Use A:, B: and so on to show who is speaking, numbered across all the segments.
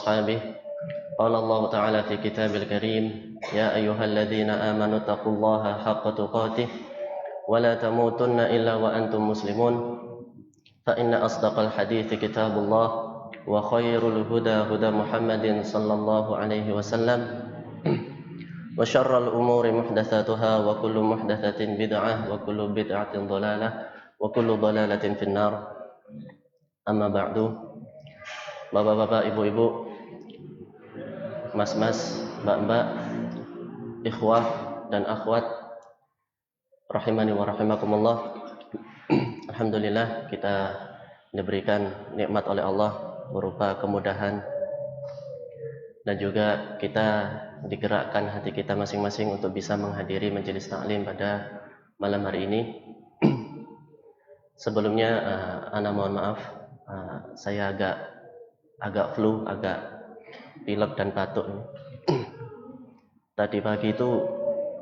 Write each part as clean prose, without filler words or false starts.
A: وأصحابه. قال الله تعالى في كتابه الكريم: يا أيها الذين آمنوا اتقوا الله حق تقاته ولا تموتن إلا وأنتم مسلمون. فإن أصدق الحديث كتاب الله وخير الهدى هدى محمد صلى الله عليه وسلم وشر الأمور محدثاتها وكل محدثة بدعة وكل بدعة ضلالة وكل ضلالة في النار. Amma ba'du. Bapak-bapak, ibu-ibu, mas-mas, mbak-mbak, ikhwah dan akhwat rahimani wa rahimakumullah. Alhamdulillah kita diberikan nikmat oleh Allah berupa kemudahan dan juga kita digerakkan hati kita masing-masing untuk bisa menghadiri majelis taklim pada malam hari ini. Sebelumnya ana mohon maaf, saya agak flu, agak pilek dan batuk. Tadi pagi itu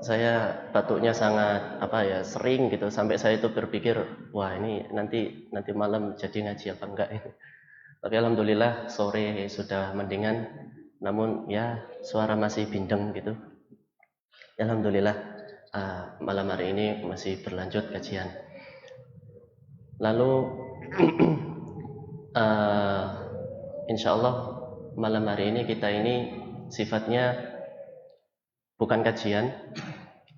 A: saya batuknya sangat sering gitu, sampai saya itu berpikir, wah ini nanti malam jadi ngaji apa enggak ini. Tapi alhamdulillah sore sudah mendingan, namun ya suara masih bindeng gitu. Alhamdulillah malam hari ini masih berlanjut kajian. Lalu insyaallah malam hari ini kita ini sifatnya bukan kajian.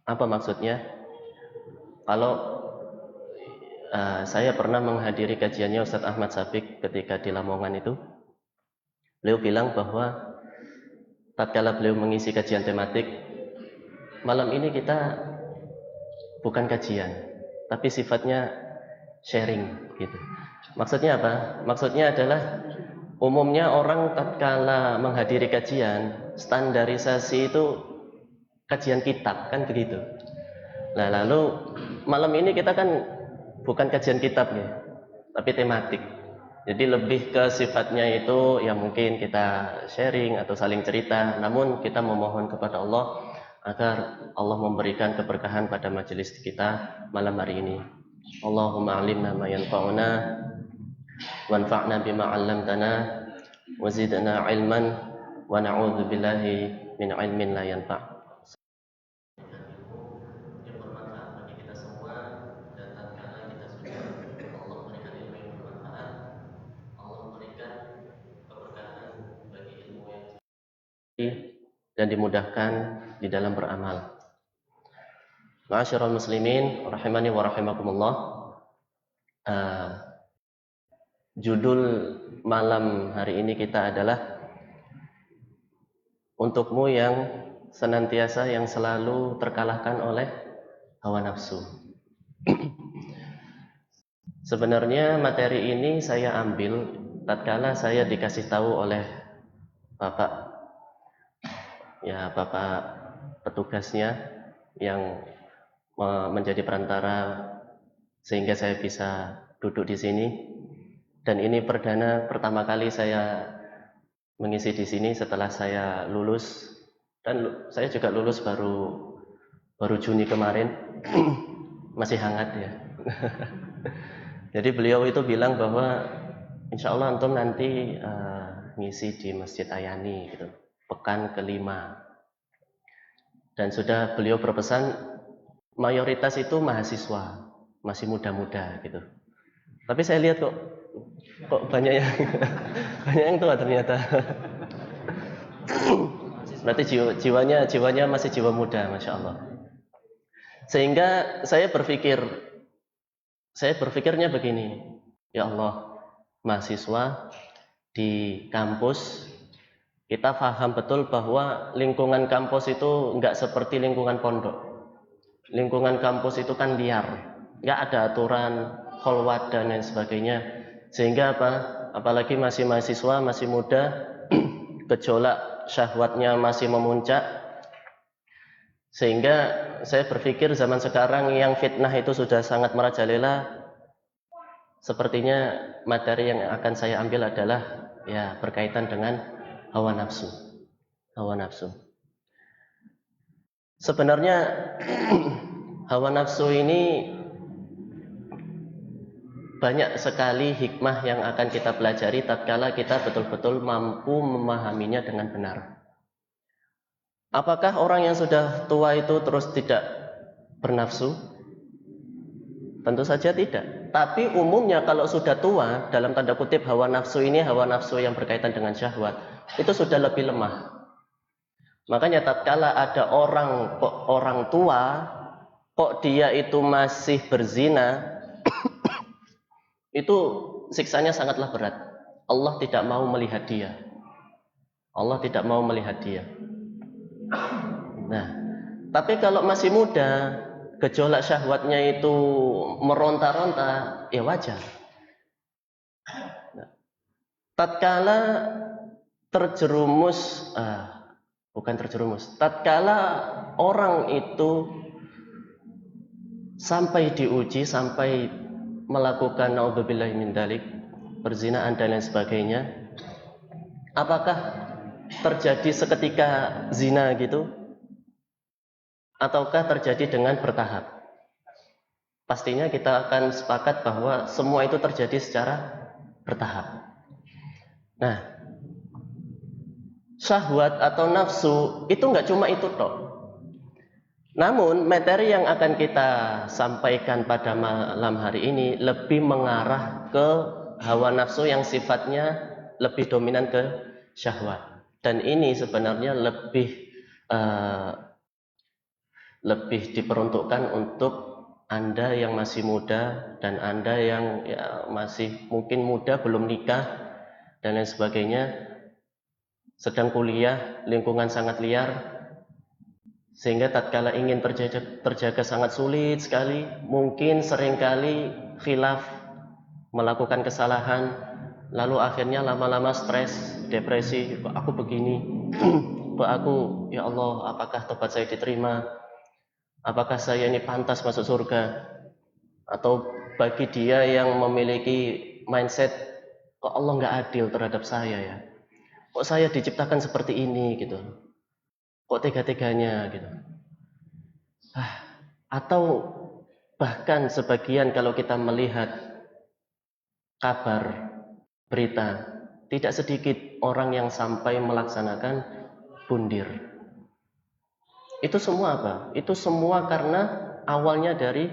A: Apa maksudnya? Kalau saya pernah menghadiri kajiannya Ustadz Ahmad Sabik ketika di Lamongan itu, beliau bilang bahwa tatkala beliau mengisi kajian tematik, malam ini kita bukan kajian, tapi sifatnya sharing gitu. Maksudnya apa? Maksudnya adalah umumnya orang tatkala menghadiri kajian, standarisasi itu kajian kitab, kan begitu. Nah, lalu malam ini kita kan bukan kajian kitab ya, tapi tematik. Jadi lebih ke sifatnya itu ya mungkin kita sharing atau saling cerita, namun kita memohon kepada Allah agar Allah memberikan keberkahan pada majelis kita malam hari ini. Allahumma alimna ma yanfa'una wanfa'na bima 'allamtana wa zidna 'ilman wa na'udzu billahi min 'ilmin la yanfa'. Dan dimudahkan di dalam beramal. Ma'asyiral muslimin rahimani wa rahimakumullah. Judul malam hari ini kita adalah untukmu yang senantiasa yang selalu terkalahkan oleh hawa nafsu. Sebenarnya materi ini saya ambil tatkala saya dikasih tahu oleh Bapak petugasnya yang menjadi perantara sehingga saya bisa duduk di sini. Dan ini pertama kali saya mengisi di sini setelah saya lulus, dan saya juga lulus baru Juni kemarin. Masih hangat ya. Jadi beliau itu bilang bahwa insya Allah antum nanti ngisi di Masjid Ayani gitu, pekan kelima. Dan sudah beliau berpesan mayoritas itu mahasiswa, masih muda-muda gitu. Tapi saya lihat kok banyak yang tua ternyata. Berarti jiwanya masih jiwa muda, masya Allah. Sehingga saya berpikirnya begini, ya Allah, mahasiswa di kampus, kita paham betul bahwa lingkungan kampus itu enggak seperti lingkungan pondok. Lingkungan kampus itu kan liar, enggak ada aturan, kholwat dan lain sebagainya. Sehingga apalagi masih mahasiswa, masih muda, gejolak syahwatnya masih memuncak. Sehingga saya berpikir zaman sekarang yang fitnah itu sudah sangat merajalela. Sepertinya materi yang akan saya ambil adalah ya berkaitan dengan hawa nafsu. Hawa nafsu. Sebenarnya hawa nafsu ini banyak sekali hikmah yang akan kita pelajari tatkala kita betul-betul mampu memahaminya dengan benar. Apakah orang yang sudah tua itu terus tidak bernafsu? Tentu saja tidak. Tapi umumnya kalau sudah tua, dalam tanda kutip hawa nafsu ini, hawa nafsu yang berkaitan dengan syahwat, itu sudah lebih lemah. Makanya tatkala ada orang tua, kok dia itu masih berzina, itu siksanya sangatlah berat. Allah tidak mau melihat dia. Allah tidak mau melihat dia. Nah, tapi kalau masih muda, gejolak syahwatnya itu meronta-ronta, ya wajar. Nah, tatkala terjerumus, tatkala orang itu sampai diuji, sampai melakukan naudzubillahi min dzalik, perzinaan dan lain sebagainya, apakah terjadi seketika zina gitu, ataukah terjadi dengan bertahap? Pastinya kita akan sepakat bahwa semua itu terjadi secara bertahap. Nah, syahwat atau nafsu itu nggak cuma itu toh. Namun materi yang akan kita sampaikan pada malam hari ini lebih mengarah ke hawa nafsu yang sifatnya lebih dominan ke syahwat. Dan ini sebenarnya lebih diperuntukkan untuk Anda yang masih muda dan Anda yang masih mungkin muda, belum nikah dan lain sebagainya, sedang kuliah, lingkungan sangat liar, sehingga tatkala ingin terjaga sangat sulit sekali, mungkin seringkali khilaf, melakukan kesalahan, lalu akhirnya lama-lama stres, depresi, kok aku begini, kok aku, ya Allah, apakah tobat saya diterima, apakah saya ini pantas masuk surga, atau bagi dia yang memiliki mindset, kok Allah nggak adil terhadap saya ya, kok saya diciptakan seperti ini gitu, kok tega-teganya gitu. Atau bahkan sebagian kalau kita melihat kabar, berita, tidak sedikit orang yang sampai melaksanakan bundir. Itu semua apa? Itu semua karena awalnya dari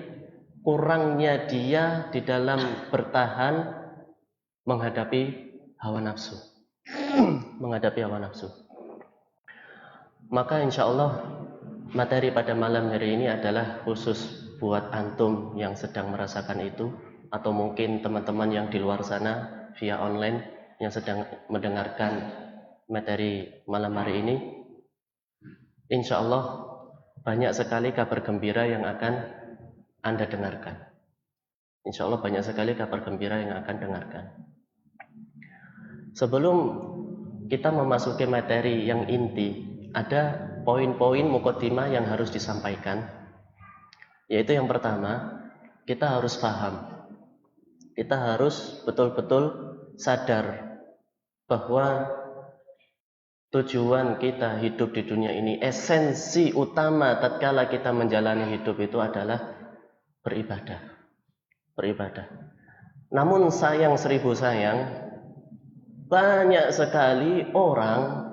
A: kurangnya dia di dalam bertahan menghadapi hawa nafsu. Menghadapi hawa nafsu. Maka insya Allah materi pada malam hari ini adalah khusus buat antum yang sedang merasakan itu, atau mungkin teman-teman yang di luar sana via online yang sedang mendengarkan materi malam hari ini. Insya Allah banyak sekali kabar gembira yang akan Anda dengarkan. Insya Allah banyak sekali kabar gembira yang akan dengarkan. Sebelum kita memasuki materi yang inti, ada poin-poin muqaddimah yang harus disampaikan, yaitu yang pertama, kita harus paham, kita harus betul-betul sadar bahwa tujuan kita hidup di dunia ini, esensi utama tatkala kita menjalani hidup itu adalah beribadah. Beribadah. Namun sayang seribu sayang, banyak sekali orang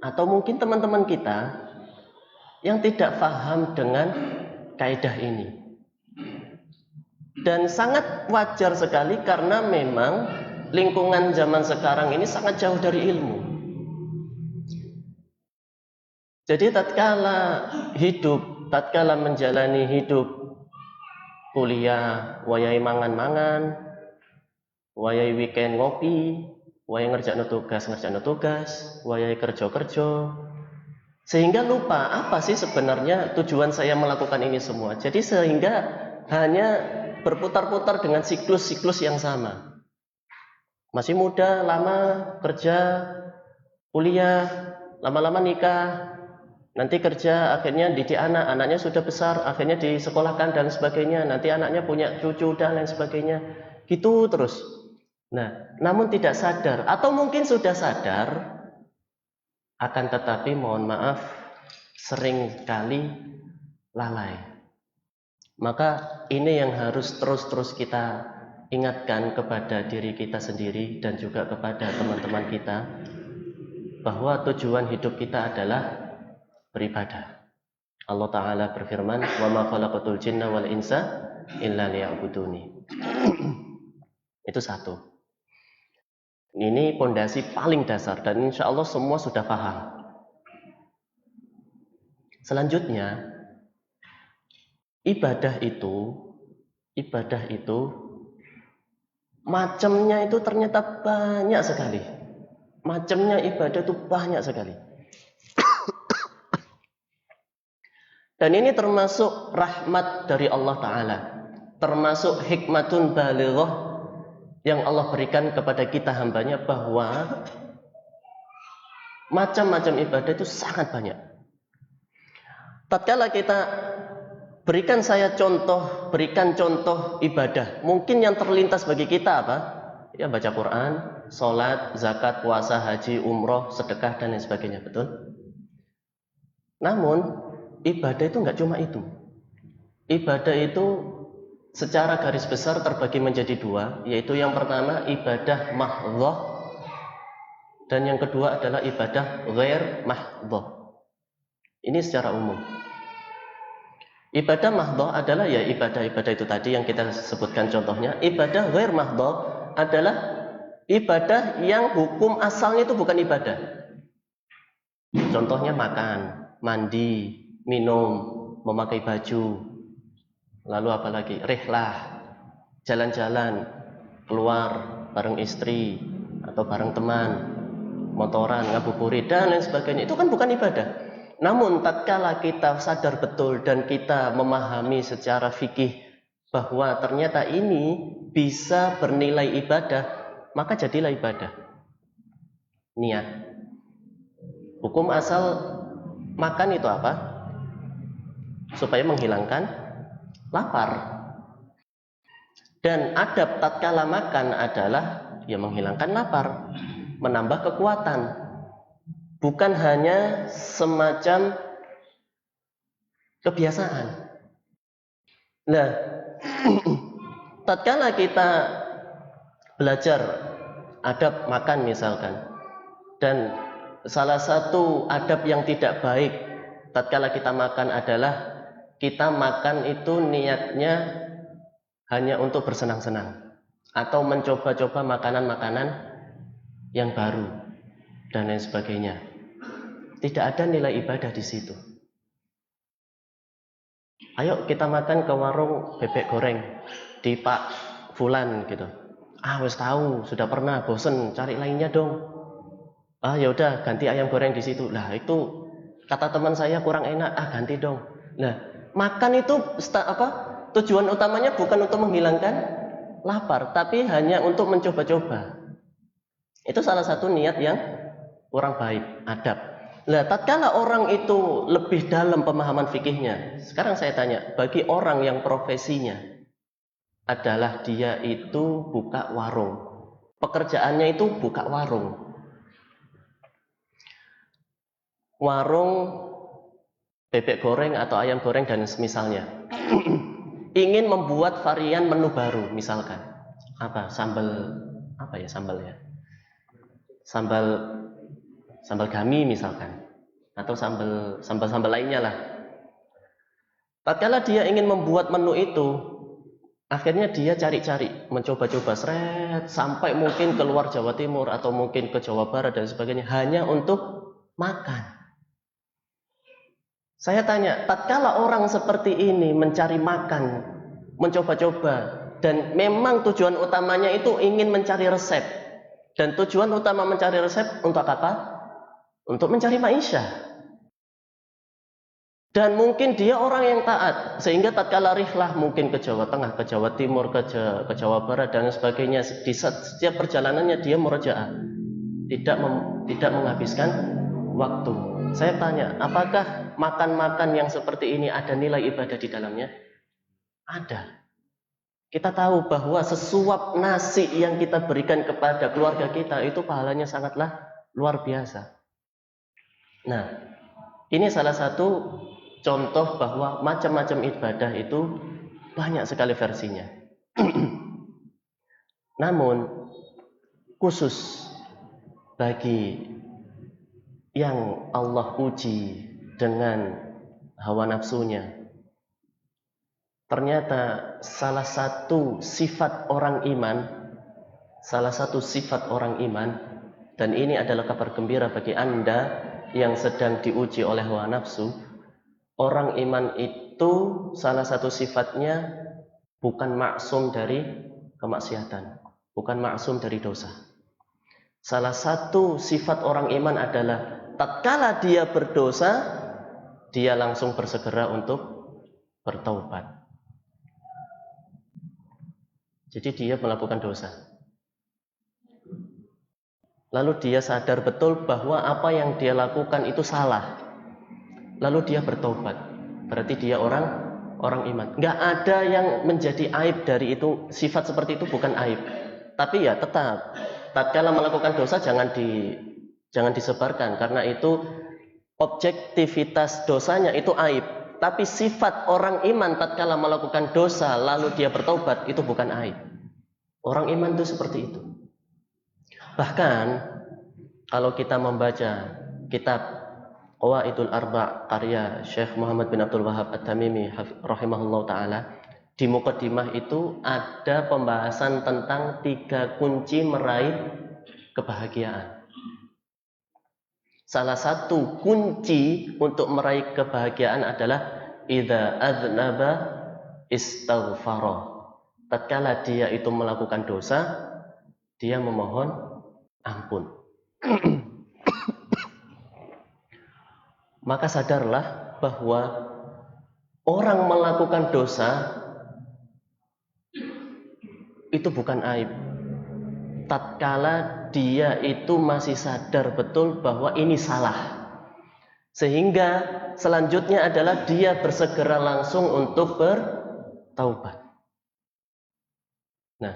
A: atau mungkin teman-teman kita yang tidak paham dengan kaidah ini. Dan sangat wajar sekali karena memang lingkungan zaman sekarang ini sangat jauh dari ilmu. Jadi tatkala menjalani hidup, kuliah, wayai mangan-mangan, wayai weekend ngopi, wayai ngerjakno tugas, wayai kerja, sehingga lupa apa sih sebenarnya tujuan saya melakukan ini semua. Jadi sehingga hanya berputar-putar dengan siklus-siklus yang sama. Masih muda, lama kerja, kuliah, lama-lama nikah, nanti kerja, akhirnya didik anak, anaknya sudah besar, akhirnya disekolahkan dan sebagainya, nanti anaknya punya cucu dan lain sebagainya, gitu terus. Nah, namun tidak sadar, atau mungkin sudah sadar, akan tetapi mohon maaf, sering kali lalai. Maka ini yang harus terus-terus kita ingatkan kepada diri kita sendiri dan juga kepada teman-teman kita bahwa tujuan hidup kita adalah beribadah. Allah Ta'ala berfirman, "Wa ma khalaqatul jinna wal insa illa liya'buduni." Itu satu. Ini pondasi paling dasar dan insya Allah semua sudah paham. Selanjutnya, ibadah itu macamnya itu ternyata banyak sekali. Macamnya ibadah itu banyak sekali. Dan ini termasuk rahmat dari Allah Ta'ala, termasuk hikmatun balighah yang Allah berikan kepada kita hambanya, bahwa macam-macam ibadah itu sangat banyak. Tatkala kita berikan contoh ibadah, mungkin yang terlintas bagi kita apa? Ya, baca Quran, sholat, zakat, puasa, haji, umroh, sedekah dan lain sebagainya, betul? Namun ibadah itu nggak cuma itu. Ibadah itu secara garis besar terbagi menjadi dua, yaitu yang pertama ibadah mahdhah dan yang kedua adalah ibadah ghair mahdhah. Ini secara umum. Ibadah mahdhah adalah ya ibadah-ibadah itu tadi yang kita sebutkan contohnya. Ibadah ghair mahdhah adalah ibadah yang hukum asalnya itu bukan ibadah. Contohnya makan, mandi, minum, memakai baju, lalu apalagi rihlah, jalan-jalan, keluar bareng istri atau bareng teman, motoran, ngabuburit dan lain sebagainya. Itu kan bukan ibadah. Namun tatkala kita sadar betul dan kita memahami secara fikih bahwa ternyata ini bisa bernilai ibadah, maka jadilah ibadah. Niat. Hukum asal makan itu apa? Supaya menghilangkan lapar. Dan adab tatkala makan adalah ya menghilangkan lapar, menambah kekuatan. Bukan hanya semacam kebiasaan. Nah, tatkala kita belajar adab makan misalkan, dan salah satu adab yang tidak baik tatkala kita makan adalah kita makan itu niatnya hanya untuk bersenang-senang atau mencoba-coba makanan-makanan yang baru dan lain sebagainya. Tidak ada nilai ibadah di situ. Ayo kita makan ke warung bebek goreng di Pak Fulan gitu. Wes tahu, sudah pernah, bosen, cari lainnya dong. Ya udah ganti ayam goreng di situ. Lah itu kata teman saya kurang enak, ganti dong. Nah, makan itu tujuan utamanya bukan untuk menghilangkan lapar, tapi hanya untuk mencoba-coba. Itu salah satu niat yang kurang baik, adab. Nah, tatkala orang itu lebih dalam pemahaman fikihnya, sekarang saya tanya, bagi orang yang profesinya adalah dia itu buka warung, pekerjaannya itu buka warung bebek goreng atau ayam goreng dan semisalnya, ingin membuat varian menu baru, misalkan sambal gami misalkan, atau sambal lainnya lah. Tatkala dia ingin membuat menu itu, akhirnya dia cari-cari, mencoba-coba sampai mungkin keluar Jawa Timur atau mungkin ke Jawa Barat dan sebagainya, hanya untuk makan. Saya tanya, tatkala orang seperti ini mencari makan, mencoba-coba, dan memang tujuan utamanya itu ingin mencari resep, dan tujuan utama mencari resep untuk apa? Untuk mencari maisha. Dan mungkin dia orang yang taat, sehingga tatkala rihlah mungkin ke Jawa Tengah, ke Jawa Timur, ke Jawa Barat dan sebagainya, di setiap perjalanannya dia murojaah, tidak menghabiskan waktu. Saya tanya, apakah makan-makan yang seperti ini ada nilai ibadah di dalamnya? Ada. Kita tahu bahwa sesuap nasi yang kita berikan kepada keluarga kita itu pahalanya sangatlah luar biasa. Nah, ini salah satu contoh bahwa macam-macam ibadah itu banyak sekali versinya. Namun khusus bagi yang Allah uji dengan hawa nafsunya, ternyata salah satu sifat orang iman, dan ini adalah kabar gembira bagi Anda yang sedang diuji oleh hawa nafsu. Orang iman itu salah satu sifatnya bukan maksum dari kemaksiatan, bukan maksum dari dosa. Salah satu sifat orang iman adalah tatkala dia berdosa, dia langsung bersegera untuk bertaubat. Jadi dia melakukan dosa, lalu dia sadar betul bahwa apa yang dia lakukan itu salah, lalu dia bertobat. Berarti dia orang iman. Nggak ada yang menjadi aib dari itu. Sifat seperti itu bukan aib. Tapi ya tetap, tatkala melakukan dosa jangan disebarkan, karena itu objektivitas dosanya itu aib. Tapi sifat orang iman tatkala melakukan dosa lalu dia bertobat itu bukan aib. Orang iman itu seperti itu. Bahkan kalau kita membaca kitab Qawaidul Arba' karya Syekh Muhammad bin Abdul Wahab At-Tamimi rahimahullah ta'ala, di muqaddimah itu ada pembahasan tentang 3 kunci meraih kebahagiaan. Salah satu kunci untuk meraih kebahagiaan adalah idza adznaba istaghfara. Tatkala dia itu melakukan dosa, dia memohon ampun. Maka sadarlah bahwa orang melakukan dosa itu bukan aib. Tatkala dia itu masih sadar betul bahwa ini salah, sehingga selanjutnya adalah dia bersegera langsung untuk bertaubat. Nah,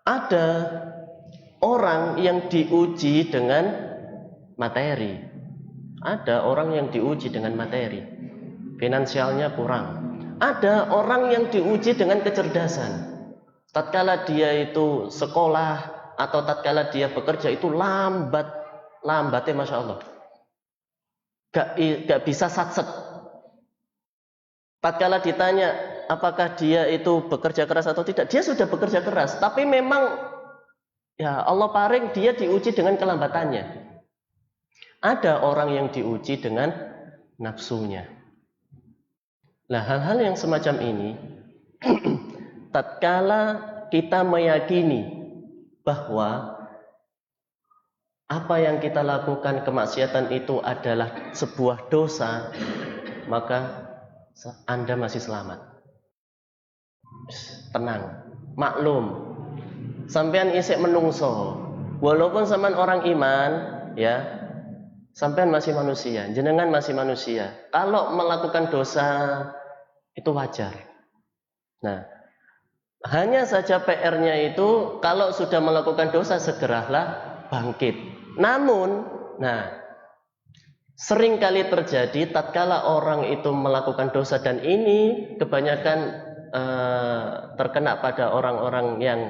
A: ada orang yang diuji dengan materi. Ada orang yang diuji dengan materi, finansialnya kurang. Ada orang yang diuji dengan kecerdasan. Tatkala dia itu sekolah atau tatkala dia bekerja itu lambatnya Masya Allah. Gak bisa satset. Tatkala ditanya apakah dia itu bekerja keras atau tidak, dia sudah bekerja keras. Tapi memang ya Allah paring dia diuji dengan kelambatannya. Ada orang yang diuji dengan nafsunya. Nah, hal-hal yang semacam ini tatkala kita meyakini bahwa apa yang kita lakukan kemaksiatan itu adalah sebuah dosa, maka Anda masih selamat. Tenang, maklum. Sampean isik menungso. Walaupun sampean orang iman, ya, sampean masih manusia, jenengan masih manusia. Kalau melakukan dosa itu wajar. Nah, hanya saja PR-nya itu kalau sudah melakukan dosa segeralah bangkit. Namun, sering kali terjadi tatkala orang itu melakukan dosa, dan ini kebanyakan terkena pada orang-orang yang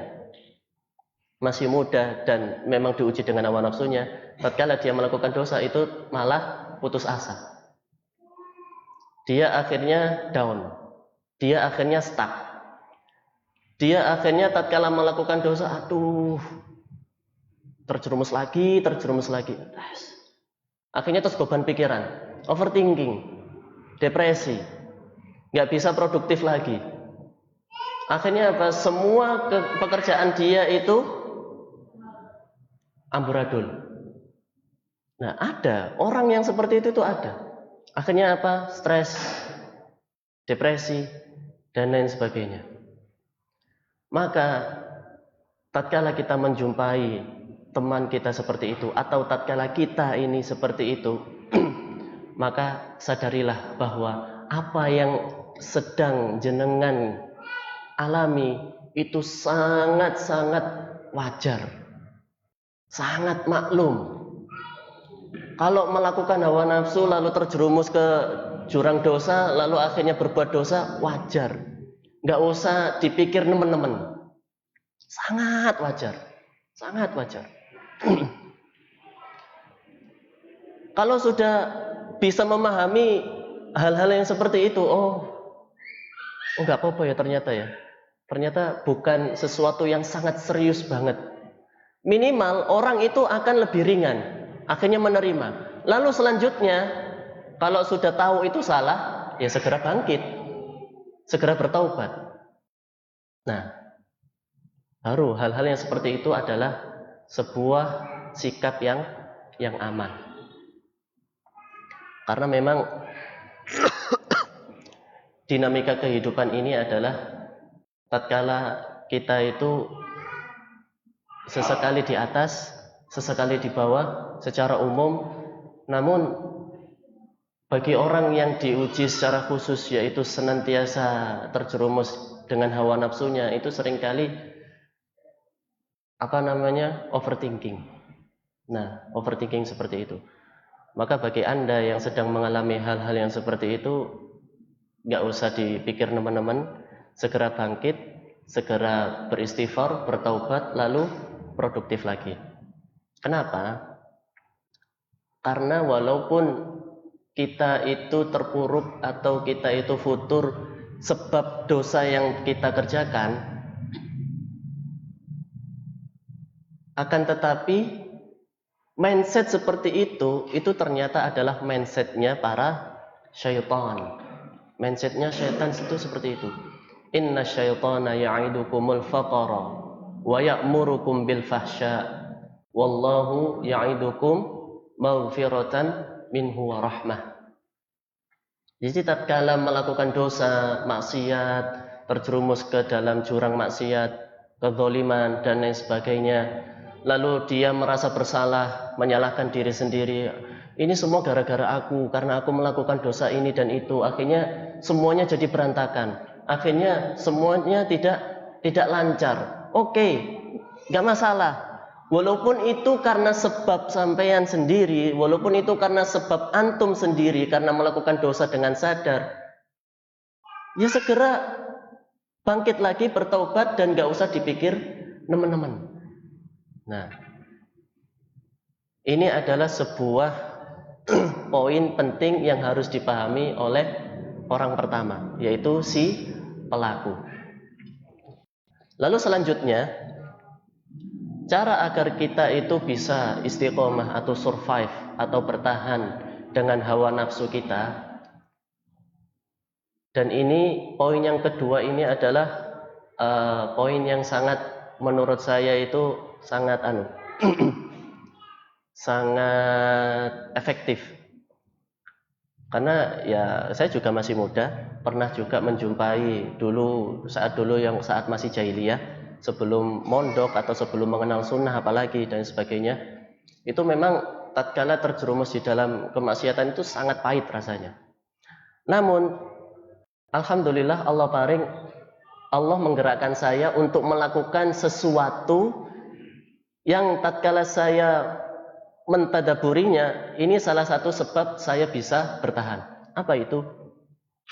A: masih muda dan memang diuji dengan hawa nafsunya. Tatkala dia melakukan dosa itu malah putus asa. Dia akhirnya down. Dia akhirnya stuck. Dia akhirnya tatkala melakukan dosa, terjerumus lagi. Akhirnya terus beban pikiran, overthinking, depresi, nggak bisa produktif lagi. Akhirnya apa? Semua pekerjaan dia itu amburadul. Nah, ada orang yang seperti itu tuh ada. Akhirnya apa? Stres, depresi, dan lain sebagainya. Maka tatkala kita menjumpai teman kita seperti itu, atau tatkala kita ini seperti itu, maka sadarilah bahwa apa yang sedang jenengan alami itu sangat-sangat wajar, sangat maklum. Kalau melakukan hawa nafsu lalu terjerumus ke jurang dosa, lalu akhirnya berbuat dosa, wajar. Nggak usah dipikir nemen-nemen. Sangat wajar. Sangat wajar. Kalau sudah bisa memahami hal-hal yang seperti itu, oh enggak apa-apa ya ternyata ya. Ternyata bukan sesuatu yang sangat serius banget. Minimal orang itu akan lebih ringan, akhirnya menerima. Lalu selanjutnya, kalau sudah tahu itu salah, ya segera bangkit, segera bertaubat. Nah, baru hal-hal yang seperti itu adalah sebuah sikap yang aman. Karena memang dinamika kehidupan ini adalah tatkala kita itu sesekali di atas, sesekali di bawah secara umum. Namun bagi orang yang diuji secara khusus, yaitu senantiasa terjerumus dengan hawa nafsunya, itu seringkali overthinking. Nah, overthinking seperti itu. Maka bagi Anda yang sedang mengalami hal-hal yang seperti itu, gak usah dipikir teman-teman, segera bangkit, segera beristighfar, bertaubat, lalu produktif lagi. Kenapa? Karena walaupun kita itu terpuruk atau kita itu futur sebab dosa yang kita kerjakan, akan tetapi mindset seperti itu ternyata adalah mindsetnya para syaitan. Mindsetnya syaitan itu seperti itu. Inna syaitana ya'idukumul faqara wa ya'murukum bil fahsya wallahu ya'idukum maghfiratan minhu wa rahmah. Jadi tatkala melakukan dosa, maksiat, terjerumus ke dalam jurang maksiat, kezaliman dan lain sebagainya, lalu dia merasa bersalah, menyalahkan diri sendiri. Ini semua gara-gara aku, karena aku melakukan dosa ini dan itu. Akhirnya semuanya jadi berantakan. Akhirnya semuanya tidak lancar. Oke, nggak masalah. Walaupun itu karena sebab sampean sendiri, walaupun itu karena sebab antum sendiri, karena melakukan dosa dengan sadar, ya segera bangkit lagi, bertaubat, dan nggak usah dipikir teman-teman. Nah, ini adalah sebuah poin penting yang harus dipahami oleh orang pertama, yaitu si pelaku. Lalu selanjutnya, cara agar kita itu bisa istiqomah atau survive atau bertahan dengan hawa nafsu kita. Dan ini poin yang kedua ini adalah poin yang sangat, menurut saya itu sangat sangat efektif. Karena ya saya juga masih muda, pernah juga menjumpai saat masih jahiliyah, sebelum mondok atau sebelum mengenal sunnah apalagi dan sebagainya. Itu memang tatkala terjerumus di dalam kemaksiatan itu sangat pahit rasanya. Namun alhamdulillah Allah menggerakkan saya untuk melakukan sesuatu yang tatkala saya mentadaburinya, ini salah satu sebab saya bisa bertahan. Apa itu?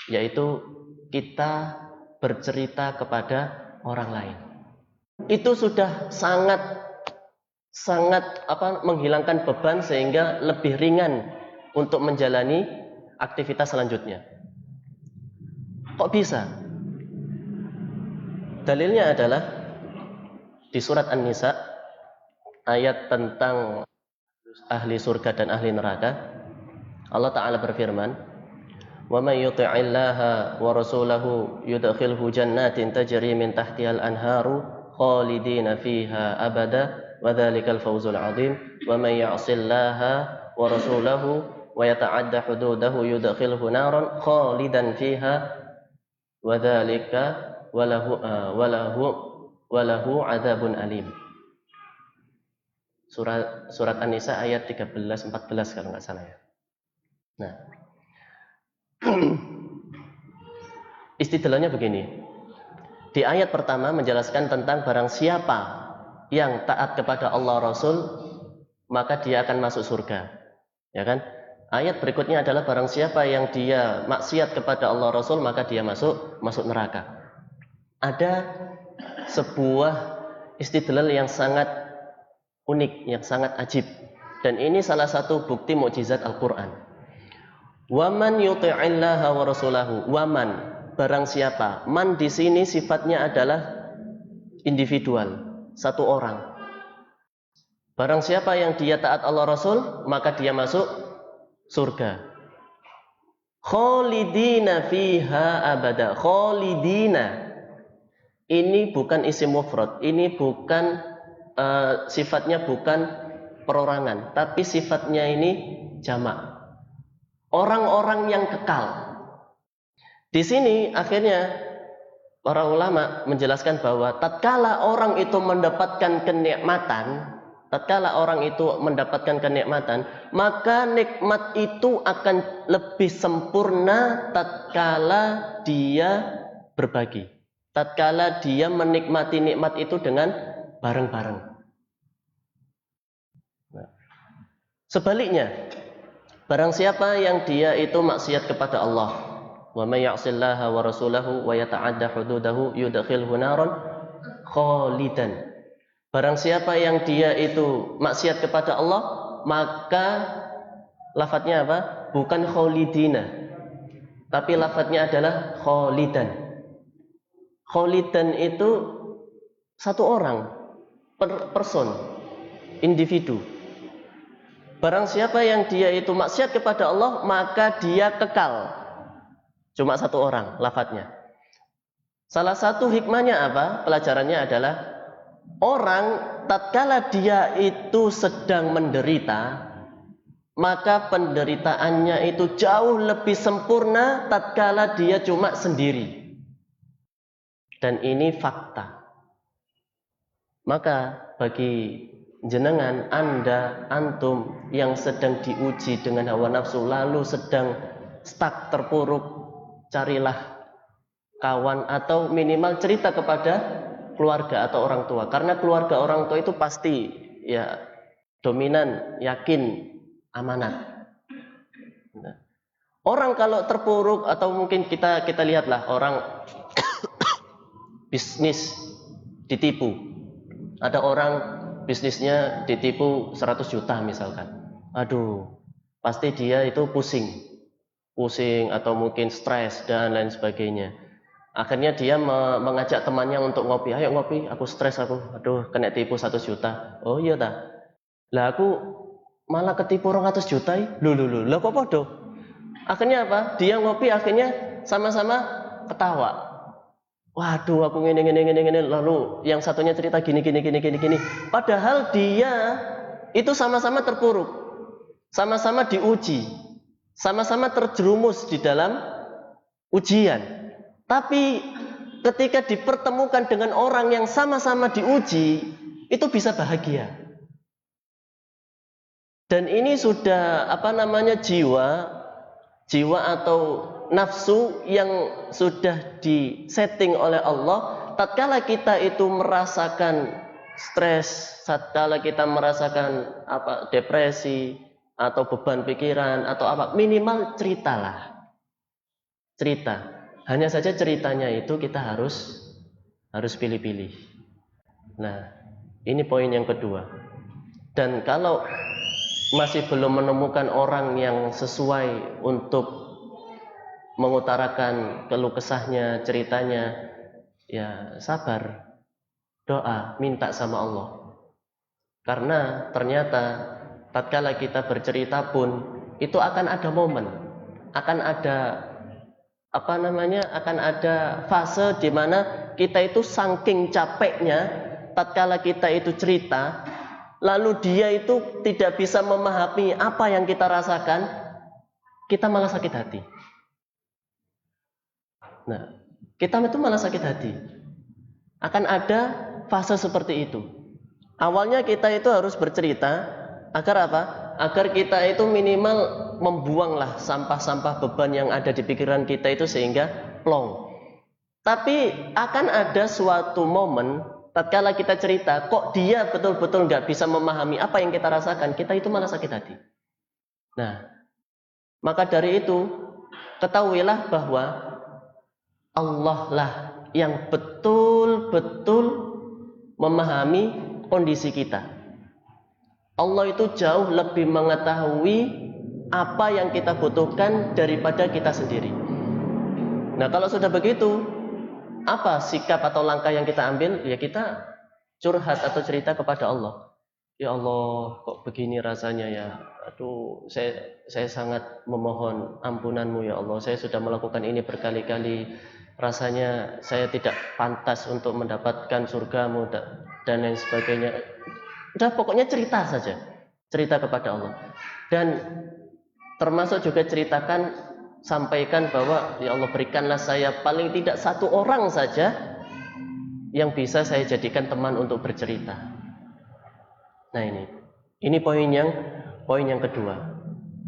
A: Yaitu kita bercerita kepada orang lain. Itu sudah sangat menghilangkan beban sehingga lebih ringan untuk menjalani aktivitas selanjutnya. Kok bisa? Dalilnya adalah di surat An-Nisa, ayat tentang ahli surga dan ahli neraka. Allah Ta'ala berfirman, wa may yuti'illaha wa rasulahu yudkhilhu jannatin tajri min tahtihal anharu khalidina fiha abada wa dzalikal fawzul 'adzim wa may ya'sillaha wa rasulahu wa yata'adda hududahu yudkhilhu naran khalidan fiha wa dzalika walahu 'adzabun alim. Surat An-Nisa ayat 13-14 kalau nggak salah ya. Nah, istidlalnya begini. Di ayat pertama menjelaskan tentang barang siapa yang taat kepada Allah Rasul, maka dia akan masuk surga. Ya kan? Ayat berikutnya adalah barang siapa yang dia maksiat kepada Allah Rasul, maka dia masuk neraka. Ada sebuah istidlal yang sangat unik, yang sangat ajib. Dan ini salah satu bukti mukjizat Al-Quran. Waman yuti'illaha wa rasulahu. Waman, barang siapa. Man di sini sifatnya adalah individual, satu orang. Barang siapa yang dia taat Allah Rasul, maka dia masuk surga. Khalidina fiha abada. Khalidina. Ini bukan isim mufrad. Ini bukan sifatnya bukan perorangan, tapi sifatnya ini jamak. Orang-orang yang kekal. Di sini akhirnya para ulama menjelaskan bahwa tatkala orang itu mendapatkan kenikmatan, maka nikmat itu akan lebih sempurna tatkala dia berbagi. Tatkala dia menikmati nikmat itu dengan bareng-bareng. Sebaliknya, barang siapa yang dia itu maksiat kepada Allah, wa may ya'sillaha wa rasulahu wa yata'adda hududahu yudkhilhu naran khalidan. Barang siapa yang dia itu maksiat kepada Allah, maka lafadznya apa? Bukan khalidina, tapi lafadznya adalah khalidan. Khalidan itu satu orang, person, individu. Barang siapa yang dia itu maksiat kepada Allah, maka dia kekal. Cuma satu orang lafadznya. Salah satu hikmahnya apa? Pelajarannya adalah orang tatkala dia itu sedang menderita, maka penderitaannya itu jauh lebih sempurna tatkala dia cuma sendiri. Dan ini fakta. Maka bagi jenengan, Anda, antum yang sedang diuji dengan hawa nafsu, lalu sedang stuck, terpuruk, carilah kawan atau minimal cerita kepada keluarga atau orang tua. Karena keluarga orang tua itu pasti ya dominan, yakin, amanat. Orang kalau terpuruk atau mungkin kita lihatlah orang bisnis ditipu. Ada orang bisnisnya ditipu 100 juta misalkan. Aduh, pasti dia itu pusing atau mungkin stres dan lain sebagainya. Akhirnya dia mengajak temannya untuk ngopi. Ayo ngopi, aku stres aku. Aduh, kena tipu 100 juta. Oh iya dah. Lah aku malah ketipu 200 juta. Lah kok bodoh? Akhirnya apa? Dia ngopi, akhirnya sama-sama ketawa. Waduh, aku gini. Lalu yang satunya cerita gini. Padahal dia itu sama-sama terpuruk, sama-sama diuji, sama-sama terjerumus di dalam ujian. Tapi ketika dipertemukan dengan orang yang sama-sama diuji, itu bisa bahagia. Dan ini sudah jiwa atau nafsu yang sudah disetting oleh Allah. Tatkala kita itu merasakan stres, tatkala kita merasakan depresi atau beban pikiran atau minimal ceritalah. Cerita. Hanya saja ceritanya itu kita harus pilih-pilih. Nah, ini poin yang kedua. Dan kalau masih belum menemukan orang yang sesuai untuk mengutarakan keluh kesahnya, ceritanya, ya sabar, doa, minta sama Allah. Karena ternyata tatkala kita bercerita pun itu akan ada momen, akan ada fase di mana kita itu saking capeknya tatkala kita itu cerita, lalu dia itu tidak bisa memahami apa yang kita rasakan, kita malah sakit hati. Nah, kita itu malah sakit hati. Akan ada fase seperti itu. Awalnya kita itu harus bercerita agar apa? Agar kita itu minimal membuanglah sampah-sampah beban yang ada di pikiran kita itu sehingga plong. Tapi akan ada suatu momen tatkala kita cerita, kok dia betul-betul nggak bisa memahami apa yang kita rasakan, kita itu malah sakit hati. Nah, maka dari itu ketahuilah bahwa Allah lah yang betul-betul memahami kondisi kita. Allah itu jauh lebih mengetahui apa yang kita butuhkan daripada kita sendiri. Nah, kalau sudah begitu, apa sikap atau langkah yang kita ambil? Ya kita curhat atau cerita kepada Allah. Ya Allah, kok begini rasanya ya. Aduh, saya sangat memohon ampunanmu ya Allah. Saya sudah melakukan ini berkali-kali. Rasanya saya tidak pantas untuk mendapatkan surgamu dan lain sebagainya. Udah pokoknya cerita saja. Cerita kepada Allah. Dan termasuk juga ceritakan, sampaikan bahwa ya Allah, berikanlah saya paling tidak satu orang saja yang bisa saya jadikan teman untuk bercerita. Nah, ini poin yang kedua,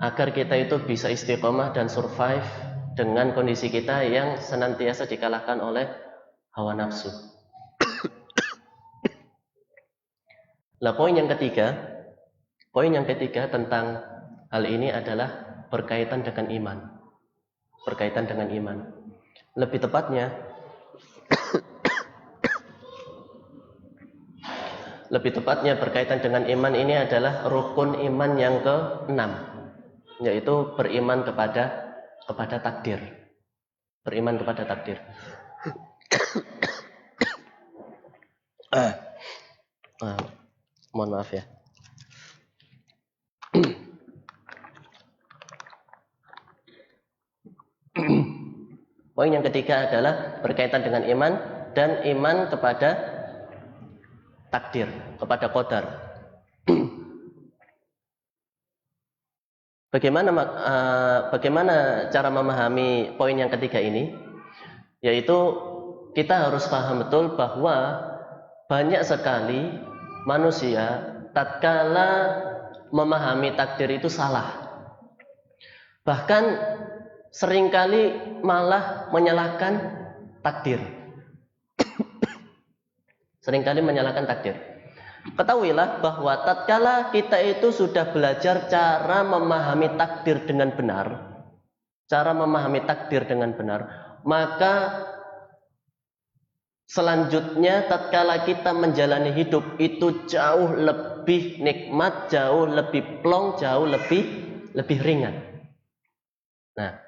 A: agar kita itu bisa istiqomah dan survive dengan kondisi kita yang senantiasa dikalahkan oleh hawa nafsu. Nah, poin yang ketiga tentang hal ini adalah berkaitan dengan iman. Berkaitan dengan iman. Lebih tepatnya berkaitan dengan iman ini adalah rukun iman yang ke-6, yaitu beriman kepada takdir. Beriman kepada takdir. Mohon maaf ya. Poin yang ketiga adalah berkaitan dengan iman dan iman kepada takdir, kepada qadar. Bagaimana cara memahami poin yang ketiga ini? Yaitu kita harus paham betul bahwa banyak sekali manusia tatkala memahami takdir itu salah. Bahkan seringkali malah menyalahkan takdir. Seringkali menyalahkan takdir. Ketahuilah bahwa tatkala kita itu sudah belajar cara memahami takdir dengan benar, maka selanjutnya tatkala kita menjalani hidup itu jauh lebih nikmat, jauh lebih plong, jauh lebih ringan. Nah,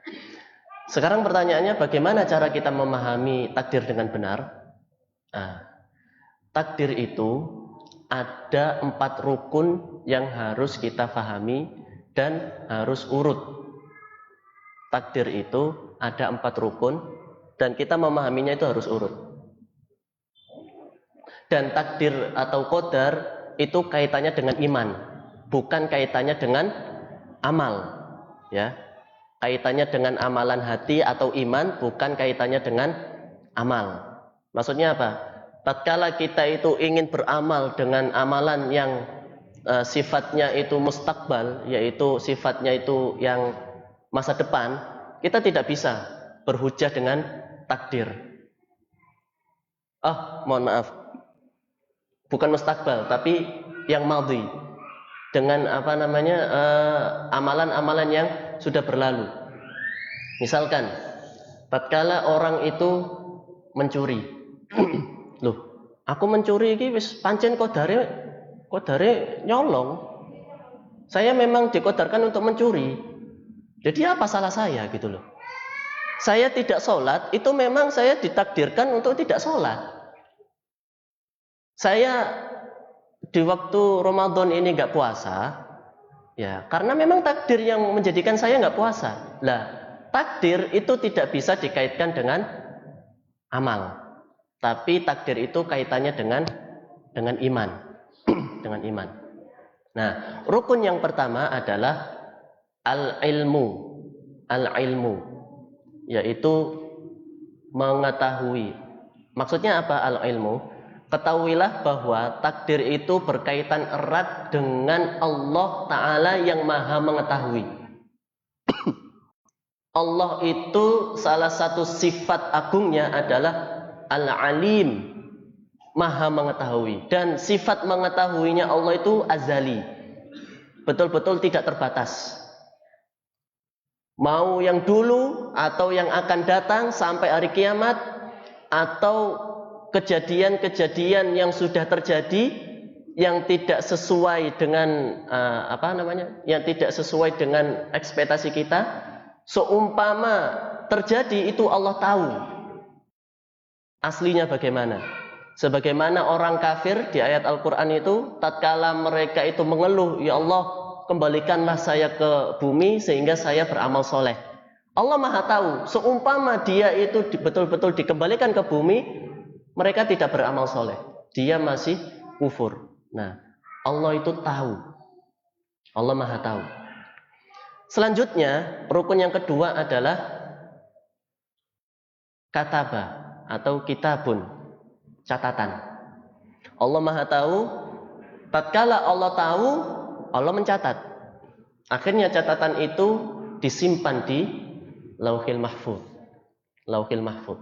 A: sekarang pertanyaannya, bagaimana cara kita memahami takdir dengan benar? Nah, takdir itu ada 4 rukun yang harus kita pahami dan harus urut. Takdir itu ada 4 rukun dan kita memahaminya itu harus urut. Dan takdir atau qadar itu kaitannya dengan iman, bukan kaitannya dengan amal, ya. Kaitannya dengan amalan hati atau iman, bukan kaitannya dengan amal. Maksudnya apa? Tatkala kita itu ingin beramal dengan amalan yang sifatnya itu mustakbal, yaitu sifatnya itu yang masa depan, kita tidak bisa berhujah dengan takdir. Mohon maaf, bukan mustakbal, tapi yang madhi, dengan amalan-amalan yang sudah berlalu. Misalkan, tatkala orang itu mencuri, loh, aku mencuri iki wis pancen kodare nyolong. Saya memang dikodarkan untuk mencuri. Jadi apa salah saya gitu loh. Saya tidak sholat, itu memang saya ditakdirkan untuk tidak sholat. Saya di waktu Ramadan ini nggak puasa, ya karena memang takdir yang menjadikan saya nggak puasa. Lah, takdir itu tidak bisa dikaitkan dengan amal. Tapi takdir itu kaitannya dengan iman. Dengan iman. Nah, rukun yang pertama adalah al-ilmu, yaitu mengetahui. Maksudnya apa al-ilmu? Ketahuilah bahwa takdir itu berkaitan erat dengan Allah Ta'ala yang maha mengetahui. Allah itu salah satu sifat agungnya adalah Al-Alim, maha mengetahui. Dan sifat mengetahuinya Allah itu azali, betul-betul tidak terbatas. Mau yang dulu atau yang akan datang sampai hari kiamat, atau kejadian-kejadian yang sudah terjadi yang tidak sesuai dengan yang tidak sesuai dengan ekspektasi kita, seumpama terjadi itu Allah tahu aslinya bagaimana. Sebagaimana orang kafir di ayat Al-Quran itu, tatkala mereka itu mengeluh, ya Allah, kembalikanlah saya ke bumi sehingga saya beramal soleh. Allah Maha tahu, seumpama dia itu betul-betul dikembalikan ke bumi, mereka tidak beramal soleh, dia masih kufur. Nah, Allah itu tahu, Allah Maha tahu. Selanjutnya, rukun yang kedua adalah kataba atau kitabun, catatan. Allah Maha tahu, tatkala Allah tahu, Allah mencatat. Akhirnya catatan itu disimpan di Lauhil Mahfuz. Lauhil Mahfuz.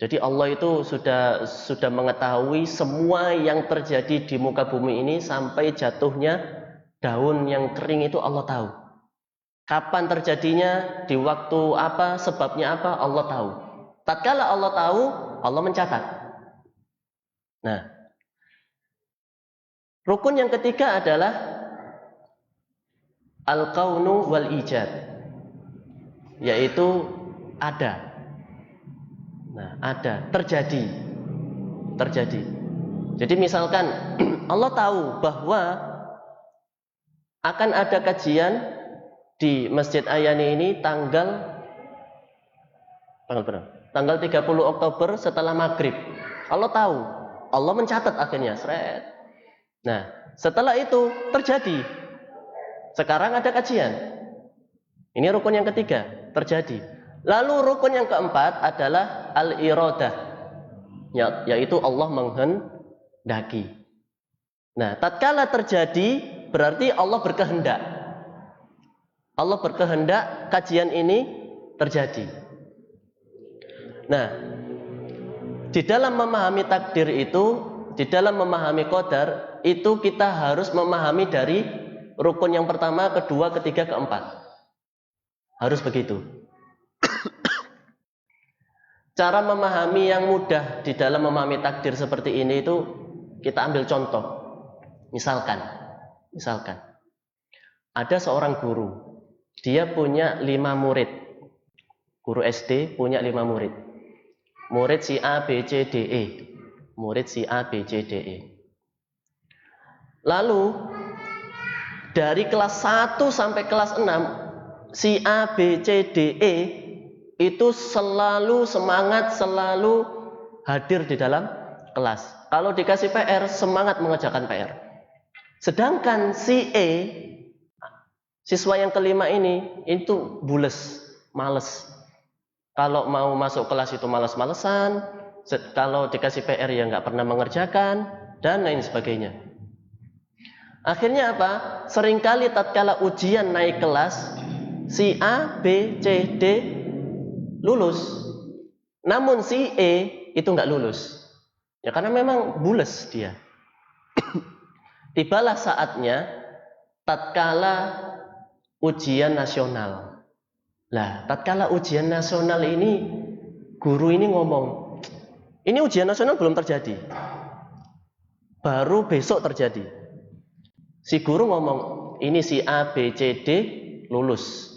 A: Jadi Allah itu sudah mengetahui semua yang terjadi di muka bumi ini sampai jatuhnya daun yang kering itu Allah tahu. Kapan terjadinya, di waktu apa, sebabnya apa, Allah tahu. Tatkala Allah tahu, Allah mencatat. Nah, rukun yang ketiga adalah al-kaunu wal ijad, yaitu ada. Nah, ada, terjadi. Jadi misalkan Allah tahu bahwa akan ada kajian di Masjid Ayani ini tanggal 30 Oktober setelah maghrib. Allah tahu, Allah mencatat akhirnya, seret. Nah, setelah itu terjadi. Sekarang ada kajian. Ini rukun yang ketiga, terjadi. Lalu rukun yang keempat adalah al-iradah, yaitu Allah menghendaki. Nah, tatkala terjadi berarti Allah berkehendak. Allah berkehendak kajian ini terjadi. Nah, di dalam memahami takdir itu, di dalam memahami qadar itu kita harus memahami dari rukun yang pertama, kedua, ketiga, keempat. Harus begitu. Cara memahami yang mudah di dalam memahami takdir seperti ini itu kita ambil contoh. Misalkan ada seorang guru, dia punya 5 murid. Guru SD punya 5 murid. Murid si A, B, C, D, E. Murid si A, B, C, D, E. Lalu dari kelas 1 sampai kelas 6, si A, B, C, D, E itu selalu semangat, selalu hadir di dalam kelas. Kalau dikasih PR, semangat mengerjakan PR. Sedangkan si E, siswa yang kelima ini, itu bules, males. Kalau mau masuk kelas itu males-malesan, kalau dikasih PR ya nggak pernah mengerjakan, dan lain sebagainya. Akhirnya apa? Seringkali tatkala ujian naik kelas, si A, B, C, D lulus, namun si E itu nggak lulus, ya karena memang bules dia. Tibalah saatnya tatkala ujian nasional. Lah, tatkala ujian nasional ini, guru ini ngomong, ini ujian nasional belum terjadi, baru besok terjadi. Si guru ngomong, ini si A, B, C, D lulus,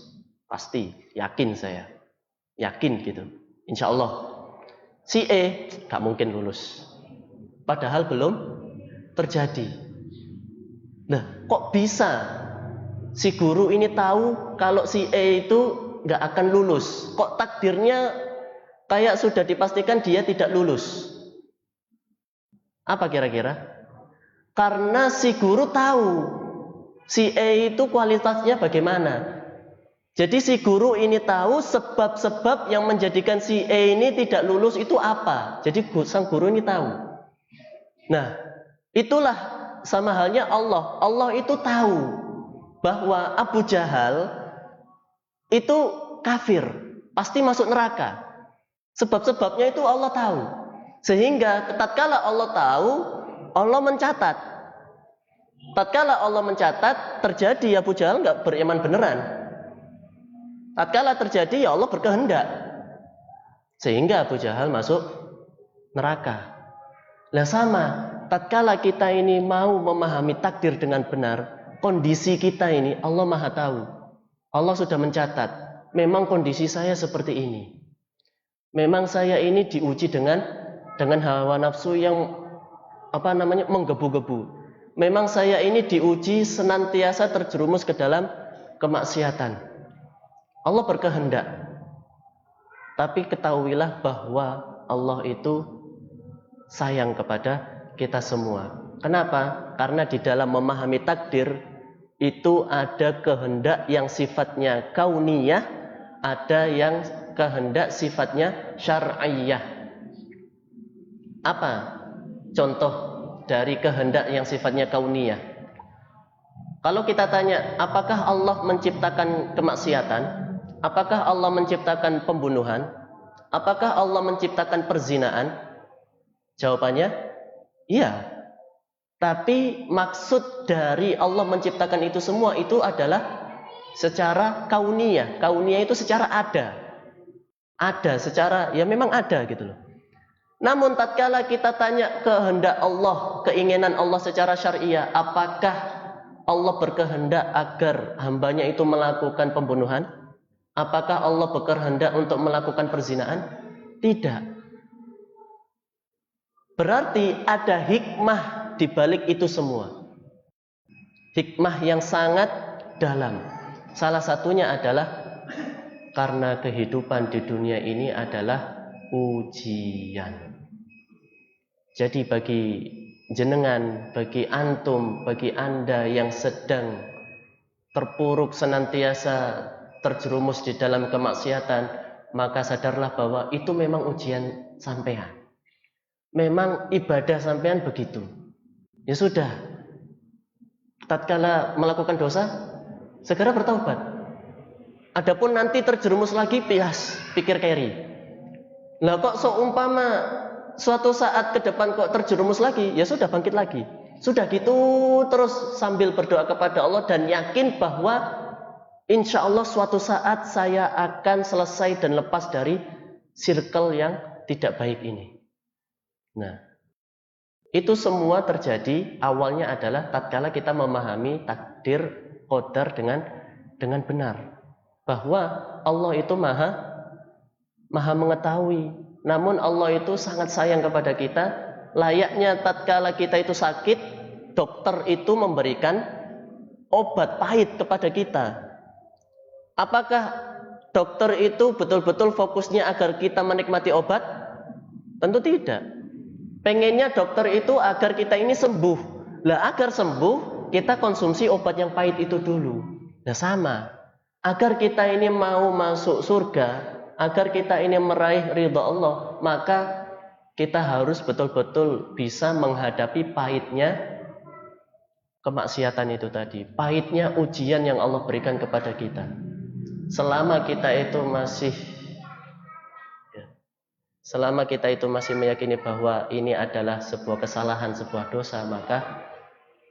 A: pasti, yakin saya. Yakin gitu, insya Allah. Si E gak mungkin lulus, padahal belum terjadi. Nah, kok bisa si guru ini tahu kalau si E itu gak akan lulus? Kok takdirnya kayak sudah dipastikan dia tidak lulus? Apa kira-kira? Karena si guru tahu si E itu kualitasnya bagaimana. Jadi si guru ini tahu sebab-sebab yang menjadikan si E ini tidak lulus itu apa. Jadi sang guru ini tahu. Nah, itulah sama halnya Allah. Allah itu tahu bahwa Abu Jahal itu kafir, pasti masuk neraka. Sebab-sebabnya itu Allah tahu. Sehingga tatkala Allah tahu, Allah mencatat. Tatkala Allah mencatat, terjadi Abu Jahal nggak beriman beneran. Tatkala terjadi, ya Allah berkehendak. Sehingga Abu Jahal masuk neraka. Lah sama, tatkala kita ini mau memahami takdir dengan benar, kondisi kita ini Allah Maha tahu. Allah sudah mencatat, memang kondisi saya seperti ini. Memang saya ini diuji dengan hawa nafsu yang menggebu-gebu. Memang saya ini diuji senantiasa terjerumus ke dalam kemaksiatan. Allah berkehendak. Tapi ketahuilah bahwa Allah itu sayang kepada kita semua. Kenapa? Karena di dalam memahami takdir itu ada kehendak yang sifatnya kauniyah, ada yang kehendak sifatnya syar'iyah. Apa contoh dari kehendak yang sifatnya kauniyah? Kalau kita tanya, apakah Allah menciptakan kemaksiatan? Apakah Allah menciptakan pembunuhan? Apakah Allah menciptakan perzinaan? Jawabannya, iya. Tapi maksud dari Allah menciptakan itu semua itu adalah secara kauniyah. Kauniyah itu secara ada. Ada, secara, ya memang ada gitu loh. Namun tatkala kita tanya kehendak Allah, keinginan Allah secara syariah, apakah Allah berkehendak agar hambanya itu melakukan pembunuhan? Apakah Allah berkehendak untuk melakukan perzinaan? Tidak. Berarti ada hikmah di balik itu semua. Hikmah yang sangat dalam. Salah satunya adalah karena kehidupan di dunia ini adalah ujian. Jadi bagi jenengan, bagi antum, bagi Anda yang sedang terpuruk senantiasa terjerumus di dalam kemaksiatan, maka sadarlah bahwa itu memang ujian sampean. Memang ibadah sampean begitu. Ya sudah, tatkala melakukan dosa, segera bertaubat. Adapun nanti terjerumus lagi, pikir keri. Lah kok seumpama suatu saat ke depan kok terjerumus lagi, ya sudah bangkit lagi. Sudah gitu terus sambil berdoa kepada Allah dan yakin bahwa insya Allah suatu saat saya akan selesai dan lepas dari circle yang tidak baik ini. Nah, itu semua terjadi awalnya adalah tatkala kita memahami takdir qadar dengan benar. Bahwa Allah itu maha mengetahui. Namun Allah itu sangat sayang kepada kita. Layaknya tatkala kita itu sakit, dokter itu memberikan obat pahit kepada kita. Apakah dokter itu betul-betul fokusnya agar kita menikmati obat? Tentu tidak. Pengennya dokter itu agar kita ini sembuh. Lah agar sembuh, kita konsumsi obat yang pahit itu dulu. Nah sama, agar kita ini mau masuk surga, agar kita ini meraih ridha Allah, maka kita harus betul-betul bisa menghadapi pahitnya kemaksiatan itu tadi. Pahitnya ujian yang Allah berikan kepada kita. Selama kita itu masih meyakini bahwa ini adalah sebuah kesalahan, sebuah dosa, maka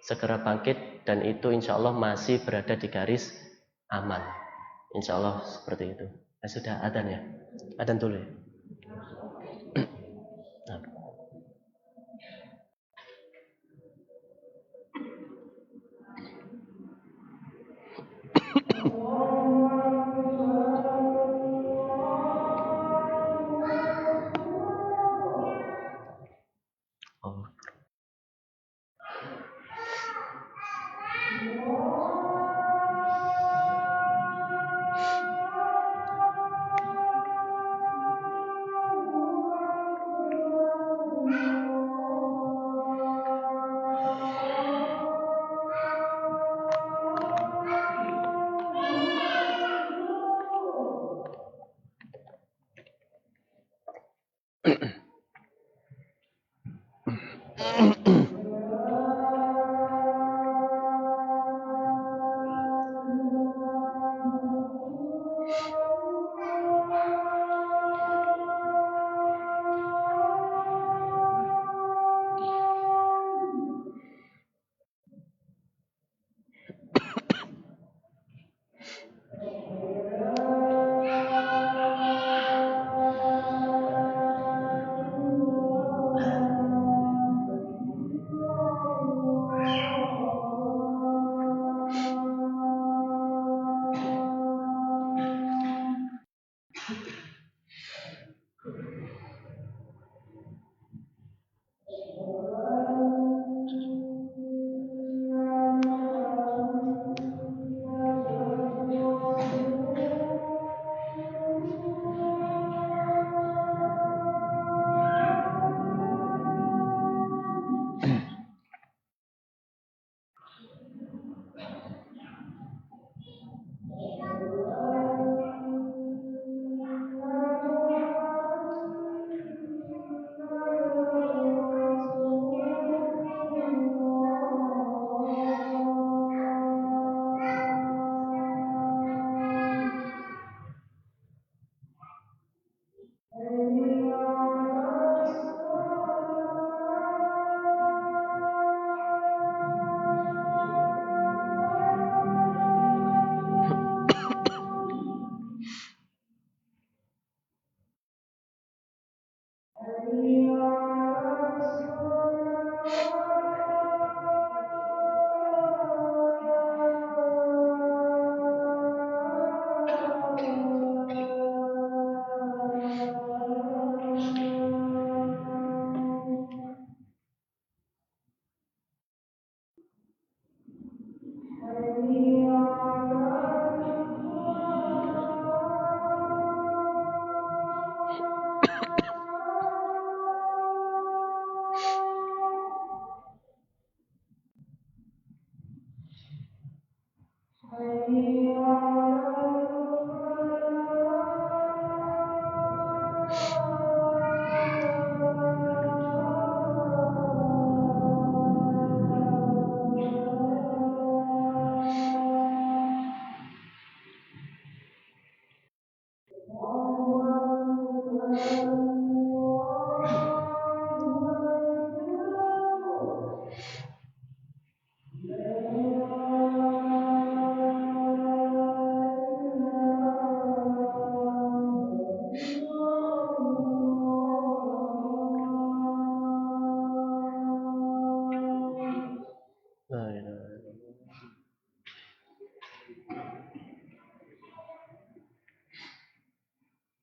A: segera bangkit dan itu insya Allah masih berada di garis aman. Insya Allah seperti itu. Sudah adzan ya? Adzan dulu ya.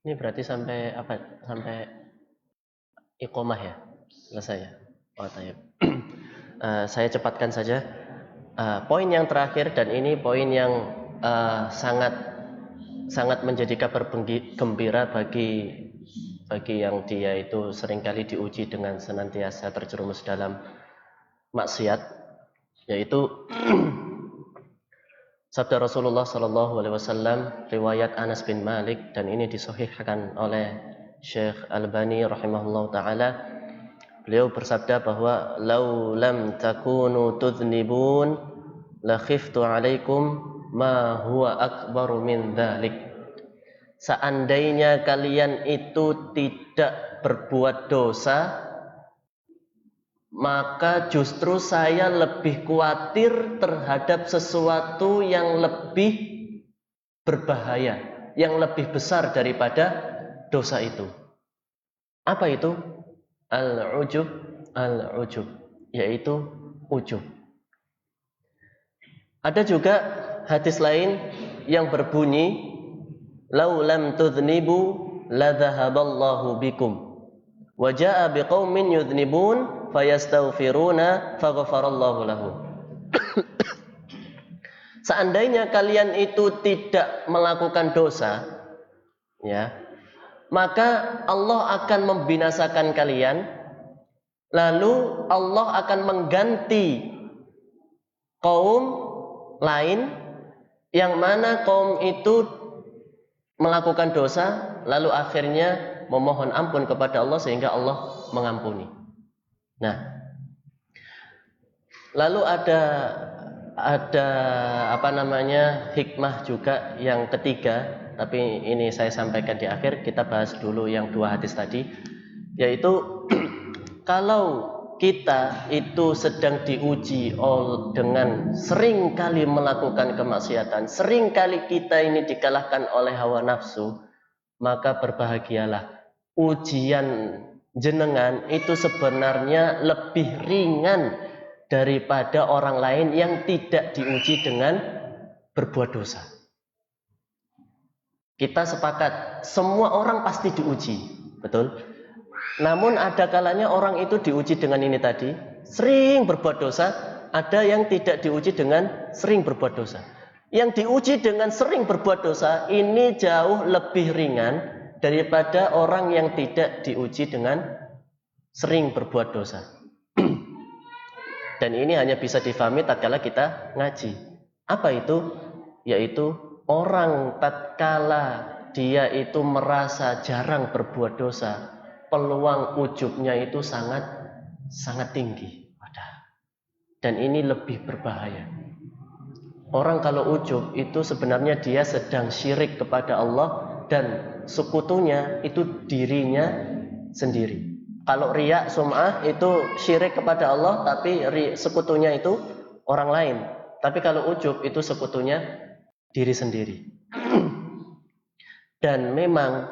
A: Ini berarti sampai apa? Sampai iqomah ya? Selesai ya? Oh, tayyib. Saya cepatkan saja. Poin yang terakhir, dan ini poin yang sangat menjadi kabar gembira bagi yang dia itu seringkali diuji dengan senantiasa terjerumus dalam maksiat, yaitu sabda Rasulullah SAW riwayat Anas bin Malik, dan ini disahihkan oleh Syekh Albani rahimahullah taala. Beliau bersabda bahwa lau lam takunu tudhnibun la khiftu alaikum ma huwa akbaru min dzalik. Seandainya kalian itu tidak berbuat dosa, maka justru saya lebih khawatir terhadap sesuatu yang lebih berbahaya, yang lebih besar daripada dosa itu. Apa itu? Al-ujub, yaitu ujub. Ada juga hadis lain yang berbunyi, lau lam tudhnibu la dhahaballahu bikum wa jaa biqaumin yudhnibun fayastaghfiruna faghfarallahu lahum. Seandainya kalian itu tidak melakukan dosa, ya, maka Allah akan membinasakan kalian, lalu Allah akan mengganti kaum lain yang mana kaum itu melakukan dosa, lalu akhirnya memohon ampun kepada Allah sehingga Allah mengampuni. Nah, lalu ada hikmah juga yang ketiga, tapi ini saya sampaikan di akhir. Kita bahas dulu yang dua hadis tadi, yaitu kalau kita itu sedang diuji dengan sering kali melakukan kemaksiatan, sering kali kita ini dikalahkan oleh hawa nafsu, maka berbahagialah. Ujian jenengan itu sebenarnya lebih ringan daripada orang lain yang tidak diuji dengan berbuat dosa. Kita sepakat, semua orang pasti diuji, betul? Namun ada kalanya orang itu diuji dengan ini tadi, sering berbuat dosa. Ada yang tidak diuji dengan sering berbuat dosa. Yang diuji dengan sering berbuat dosa ini jauh lebih ringan daripada orang yang tidak diuji dengan sering berbuat dosa. Dan ini hanya bisa difahami tatkala kita ngaji. Apa itu? Yaitu orang tatkala dia itu merasa jarang berbuat dosa, peluang ujubnya itu sangat tinggi. Dan ini lebih berbahaya. Orang kalau ujub itu sebenarnya dia sedang syirik kepada Allah, dan sekutunya itu dirinya sendiri. Kalau riya, sum'ah itu syirik kepada Allah, tapi sekutunya itu orang lain. Tapi kalau ujub itu sekutunya diri sendiri. Dan memang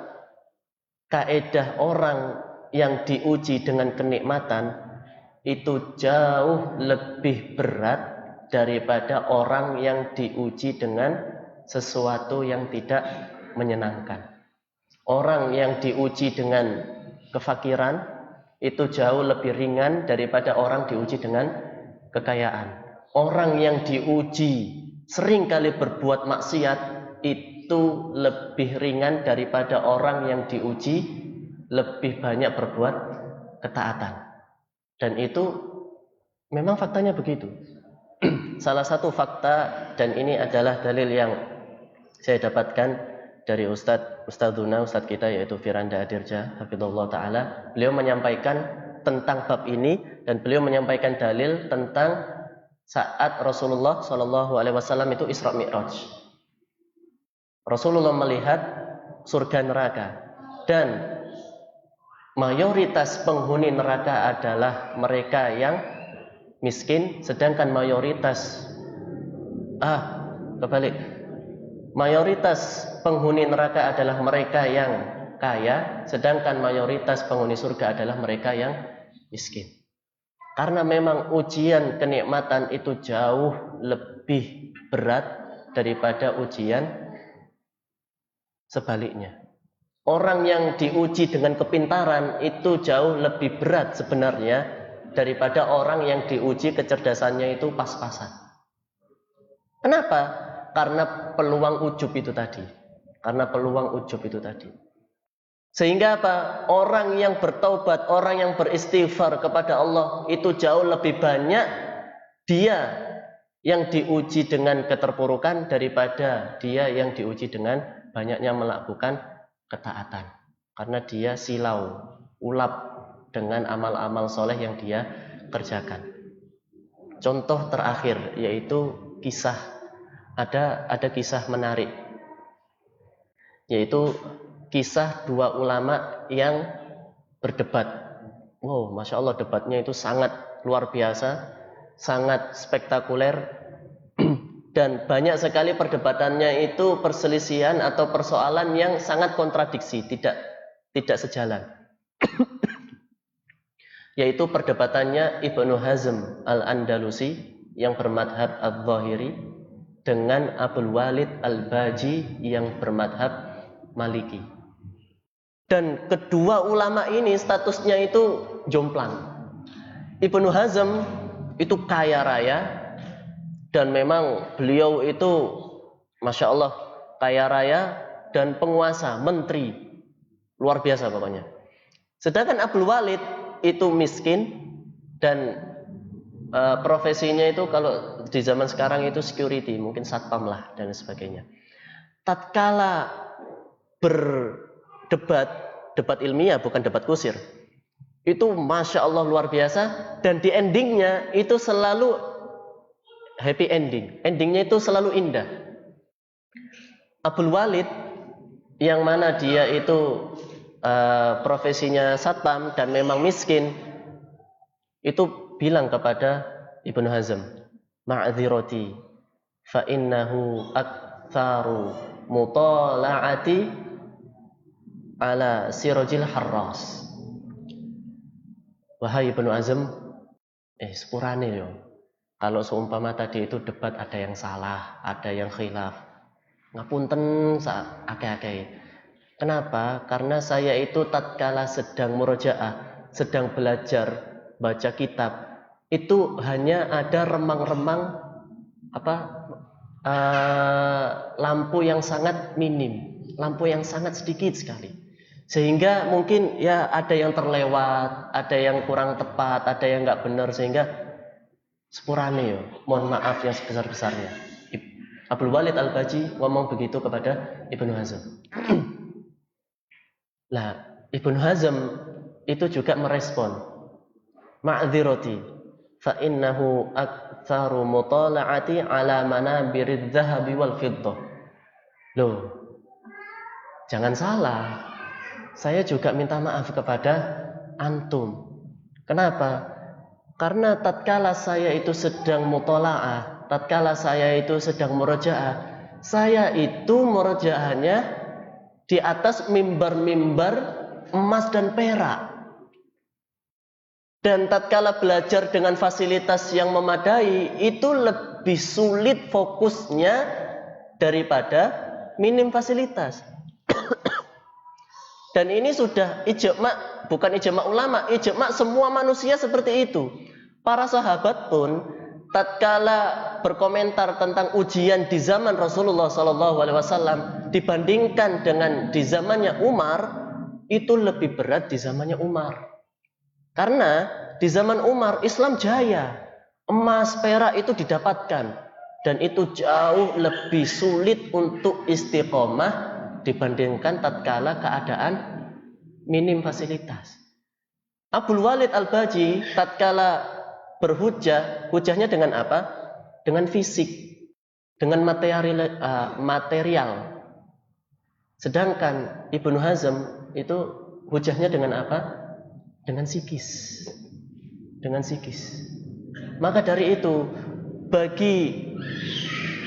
A: kaedah orang yang diuji dengan kenikmatan itu jauh lebih berat daripada orang yang diuji dengan sesuatu yang tidak menyenangkan. Orang yang diuji dengan kefakiran itu jauh lebih ringan daripada orang diuji dengan kekayaan. Orang yang diuji seringkali berbuat maksiat itu lebih ringan daripada orang yang diuji lebih banyak berbuat ketaatan. Dan itu memang faktanya begitu. Salah satu fakta, dan ini adalah dalil yang saya dapatkan dari Ustadzuna kita yaitu Firanda Adirja hafizallahu taala. Beliau menyampaikan tentang bab ini dan beliau menyampaikan dalil tentang saat Rasulullah Shallallahu alaihi wasallam itu Isra Mi'raj. Rasulullah melihat surga neraka dan mayoritas penghuni neraka adalah mereka yang miskin, sedangkan mayoritas penghuni neraka adalah mereka yang kaya, sedangkan mayoritas penghuni surga adalah mereka yang miskin. Karena memang ujian kenikmatan itu jauh lebih berat daripada ujian sebaliknya. Orang yang diuji dengan kepintaran itu jauh lebih berat sebenarnya daripada orang yang diuji kecerdasannya itu pas-pasan. Kenapa? Karena peluang ujub itu tadi. Sehingga apa? Orang yang bertaubat, orang yang beristighfar kepada Allah itu jauh lebih banyak dia yang diuji dengan keterpurukan daripada dia yang diuji dengan banyaknya melakukan ketaatan, karena dia silau, ulap dengan amal-amal soleh yang dia kerjakan. Contoh terakhir yaitu kisah, ada kisah menarik, yaitu kisah dua ulama yang berdebat. Wow, masya Allah debatnya itu sangat luar biasa, sangat spektakuler. Dan banyak sekali perdebatannya itu perselisihan atau persoalan yang sangat kontradiksi, tidak sejalan. Yaitu perdebatannya Ibnu Hazm Al-Andalusi yang bermadhab Al-Zahiri dengan Abul Walid Al-Baji yang bermadhab Maliki. Dan kedua ulama ini statusnya itu jomplang. Ibnu Hazm itu kaya raya, dan memang beliau itu masya Allah kaya raya dan penguasa, menteri, luar biasa pokoknya. Sedangkan Abdul Walid itu miskin dan profesinya itu kalau di zaman sekarang itu security, mungkin satpam lah dan sebagainya. Tatkala debat ilmiah, bukan debat kusir, itu masya Allah luar biasa, dan di endingnya itu selalu happy ending. Endingnya itu selalu indah. Abdul Walid yang mana dia itu profesinya satpam dan memang miskin, itu bilang kepada Ibnu Hazm, ma'dzirati fa innahu aktsaru mutala'ati ala sirajil harras. Wahai Ibnu Hazm, sepurane yo. Kalau seumpama tadi itu debat ada yang salah, ada yang khilaf, ngapunten akeh-akeh. Kenapa? Karena saya itu tatkala sedang murojaah, sedang belajar baca kitab, itu hanya ada remang-remang lampu yang sangat minim, lampu yang sangat sedikit sekali. Sehingga mungkin ya ada yang terlewat, ada yang kurang tepat, ada yang nggak benar, sehingga sepurane yo, mohon maaf yang sebesar-besarnya. Abdul Walid Al-Baji ngomong begitu kepada Ibnu Hazm. Lah, Ibnu Hazm itu juga merespon, ma'dzirati fa innahu aktsaru mutala'ati ala manabiridz dzahabi wal fiddah. Loh, jangan salah. Saya juga minta maaf kepada antum. Kenapa? Karena tatkala saya itu sedang mutola'ah, tatkala saya itu sedang murojaah, saya itu murojaahnya di atas mimbar-mimbar emas dan perak. Dan tatkala belajar dengan fasilitas yang memadai, itu lebih sulit fokusnya daripada minim fasilitas. Dan ini sudah ijma', bukan ijma' ulama, ijma' semua manusia seperti itu. Para sahabat pun tatkala berkomentar tentang ujian di zaman Rasulullah SAW dibandingkan dengan di zamannya Umar, itu lebih berat di zamannya Umar. Karena di zaman Umar Islam jaya, emas, perak itu didapatkan, dan itu jauh lebih sulit untuk istiqomah dibandingkan tatkala keadaan minim fasilitas. Abdul Walid Al-Baji tatkala berhujjah, hujahnya dengan apa? Dengan fisik, dengan material. Sedangkan Ibnu Hazm itu hujahnya dengan apa? Dengan psikis. Dengan psikis. Maka dari itu, bagi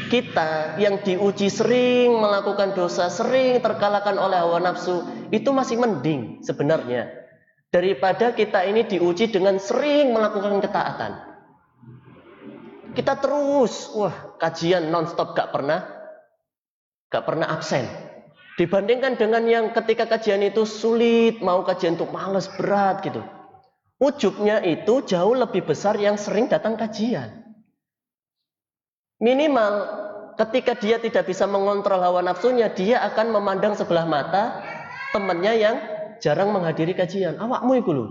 A: kita yang diuji sering melakukan dosa, sering terkalahkan oleh hawa nafsu, itu masih mending sebenarnya daripada kita ini diuji dengan sering melakukan ketaatan. Kita terus, kajian nonstop, gak pernah absen. Dibandingkan dengan yang ketika kajian itu sulit, mau kajian itu males, berat gitu. Ujubnya itu jauh lebih besar yang sering datang kajian. Minimal ketika dia tidak bisa mengontrol hawa nafsunya, dia akan memandang sebelah mata temannya yang jarang menghadiri kajian. Awakmu itu loh,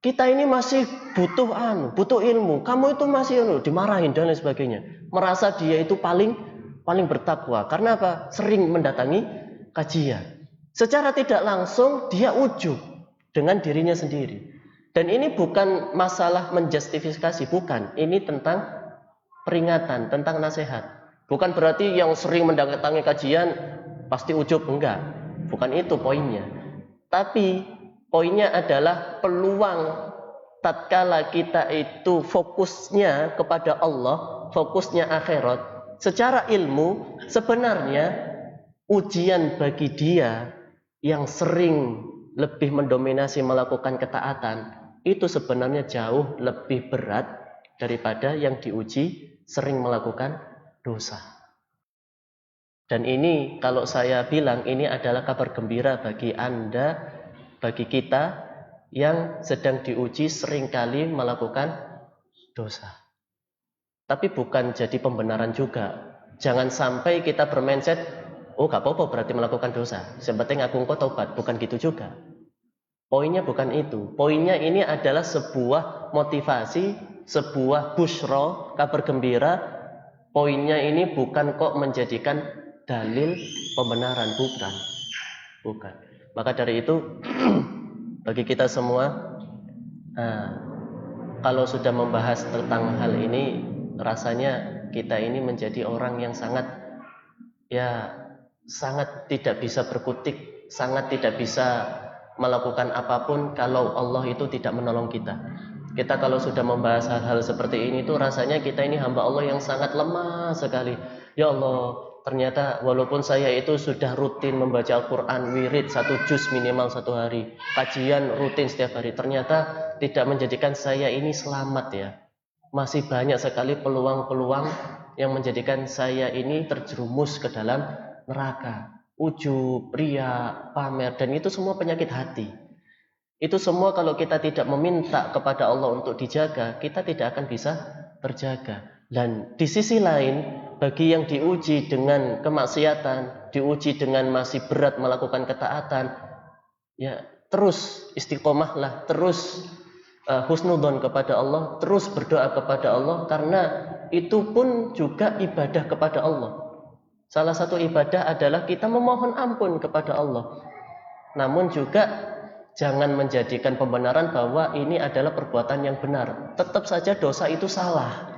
A: kita ini masih butuh ilmu. Kamu itu masih dimarahin dan lain sebagainya. Merasa dia itu paling bertakwa. Karena apa? Sering mendatangi kajian. Secara tidak langsung dia ujub dengan dirinya sendiri. Dan ini bukan masalah menjustifikasi, bukan. Ini tentang peringatan, tentang nasihat. Bukan berarti yang sering mendatangi kajian pasti ujub, enggak. Bukan itu poinnya. Tapi poinnya adalah peluang tatkala kita itu fokusnya kepada Allah, fokusnya akhirat. Secara ilmu sebenarnya ujian bagi dia yang sering lebih mendominasi melakukan ketaatan, itu sebenarnya jauh lebih berat daripada yang diuji sering melakukan dosa. Dan ini kalau saya bilang, ini adalah kabar gembira bagi Anda, bagi kita yang sedang diuji seringkali melakukan dosa. Tapi bukan jadi pembenaran juga. Jangan sampai kita bermindset, gak apa-apa berarti melakukan dosa, yang penting aku engkau taubat. Bukan gitu juga. Poinnya bukan itu. Poinnya ini adalah sebuah motivasi, sebuah busyra, kabar gembira. Poinnya ini bukan kok menjadikan dalil pembenaran, bukan. Maka dari itu bagi kita semua, kalau sudah membahas tentang hal ini, rasanya kita ini menjadi orang yang sangat tidak bisa berkutik, sangat tidak bisa melakukan apapun kalau Allah itu tidak menolong kita. Kita kalau sudah membahas hal-hal seperti ini tuh rasanya kita ini hamba Allah yang sangat lemah sekali. Ya Allah, ternyata walaupun saya itu sudah rutin membaca Al-Quran, wirid 1 juz minimal 1 hari, kajian rutin setiap hari, ternyata tidak menjadikan saya ini selamat ya. Masih banyak sekali peluang-peluang yang menjadikan saya ini terjerumus ke dalam neraka. Ujub, riya, pamer, dan itu semua penyakit hati. Itu semua kalau kita tidak meminta kepada Allah untuk dijaga, kita tidak akan bisa terjaga. Dan di sisi lain, bagi yang diuji dengan kemaksiatan, diuji dengan masih berat melakukan ketaatan, ya terus istiqomahlah, terus husnudzon kepada Allah, terus berdoa kepada Allah, karena itu pun juga ibadah kepada Allah. Salah satu ibadah adalah kita memohon ampun kepada Allah. Namun juga jangan menjadikan pembenaran bahwa ini adalah perbuatan yang benar. Tetap saja dosa itu salah.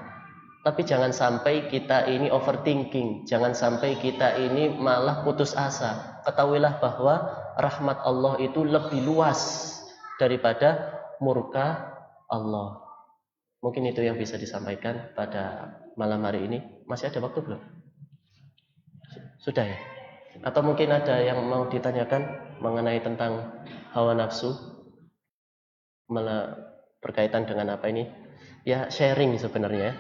A: Tapi jangan sampai kita ini overthinking, jangan sampai kita ini malah putus asa. Ketahuilah bahwa rahmat Allah itu lebih luas daripada murka Allah. Mungkin itu yang bisa disampaikan pada malam hari ini. Masih ada waktu belum? Sudah ya? Atau mungkin ada yang mau ditanyakan mengenai tentang hawa nafsu, berkaitan dengan apa ini? Ya sharing sebenarnya,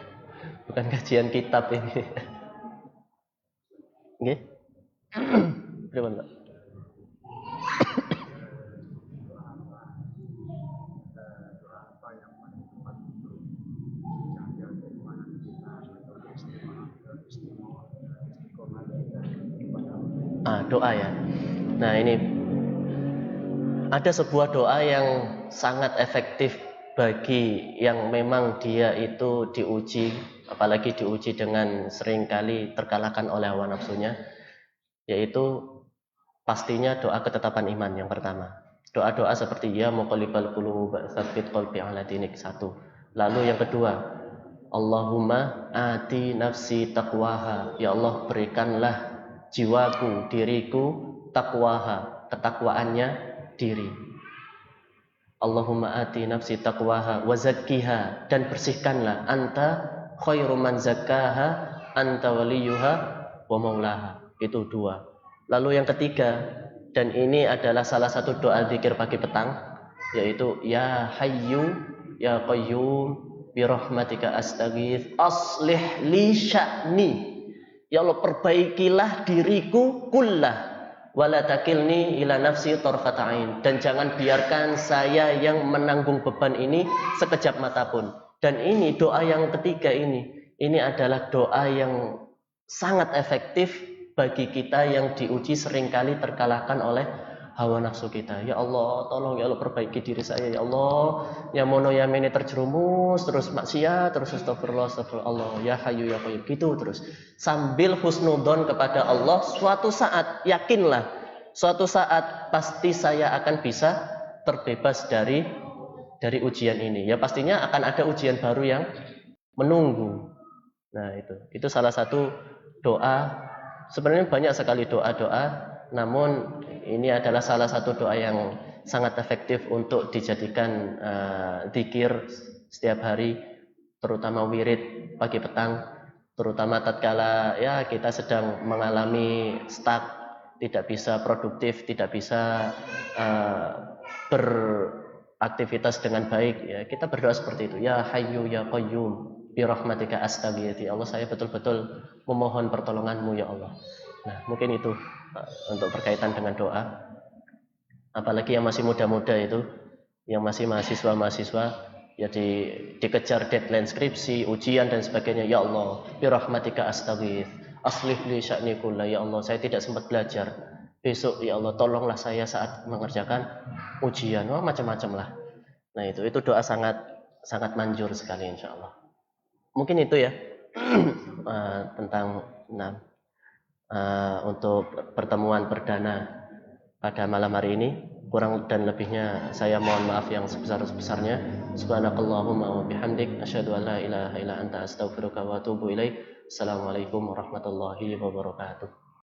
A: bukan kajian kitab ini. Nggih. Pripun, Pak? Doa ya. Nah, ini ada sebuah doa yang sangat efektif bagi yang memang dia itu diuji, apalagi diuji dengan seringkali terkalahkan oleh hawa nafsunya, yaitu pastinya doa ketetapan iman yang pertama. Doa-doa seperti ya muqallibal qulub tsabbit qalbi ala dinik, satu. Lalu yang kedua, Allahumma ati nafsi taqwaha, ya Allah berikanlah jiwaku, diriku taqwaha, ketakwaannya diri. Allahumma ati nafsi taqwaha wa zakkiha, dan bersihkanlah, anta khairu man zakkaha anta waliyuha wa maulaha. Itu dua. Lalu yang ketiga, dan ini adalah salah satu doa zikir pagi petang, yaitu ya hayyu ya qayyum bi rahmatika astaghits aslih li sya'ni. Ya Allah, perbaikilah diriku kullah wala takilni ila nafsi tarfata ain, dan jangan biarkan saya yang menanggung beban ini sekejap mata pun. Dan ini doa yang ketiga ini adalah doa yang sangat efektif bagi kita yang diuji seringkali terkalahkan oleh hawa nafsu kita. Ya Allah, tolong ya Allah perbaiki diri saya ya Allah. Ya mono ya mene terjerumus terus maksiat, terus astagfirullah Allah, ya hayyu ya qayyum, gitu terus. Sambil husnudzon kepada Allah, suatu saat yakinlah, suatu saat pasti saya akan bisa terbebas dari ujian ini. Ya pastinya akan ada ujian baru yang menunggu. Nah, itu salah satu doa. Sebenarnya banyak sekali doa-doa, namun ini adalah salah satu doa yang sangat efektif untuk dijadikan zikir setiap hari, terutama wirid pagi petang, terutama tatkala ya kita sedang mengalami stuck, tidak bisa produktif, tidak bisa beraktivitas dengan baik, ya kita berdoa seperti itu. Ya hayyu ya qayyum bi rahmatika astaghits, ya Allah saya betul-betul memohon pertolonganmu ya Allah. Nah, mungkin itu untuk berkaitan dengan doa. Apalagi yang masih muda-muda itu, yang masih mahasiswa-mahasiswa, ya dikejar deadline skripsi, ujian dan sebagainya. Ya Allah, bi rahmatika astaghits aslih li sya'ni kullah, ya Allah saya tidak sempat belajar. Besok ya Allah tolonglah saya saat mengerjakan ujian. Wah, macam-macam lah. Nah, itu doa sangat manjur sekali insyaallah. Mungkin itu ya tentang untuk pertemuan perdana pada malam hari ini. Kurang dan lebihnya saya mohon maaf yang sebesar-besarnya. Subhanakallahumma wa bihamdik asyhadu an la ilaha illa anta astaghfiruka wa atubu ilaik. Assalamualaikum warahmatullahi wabarakatuh.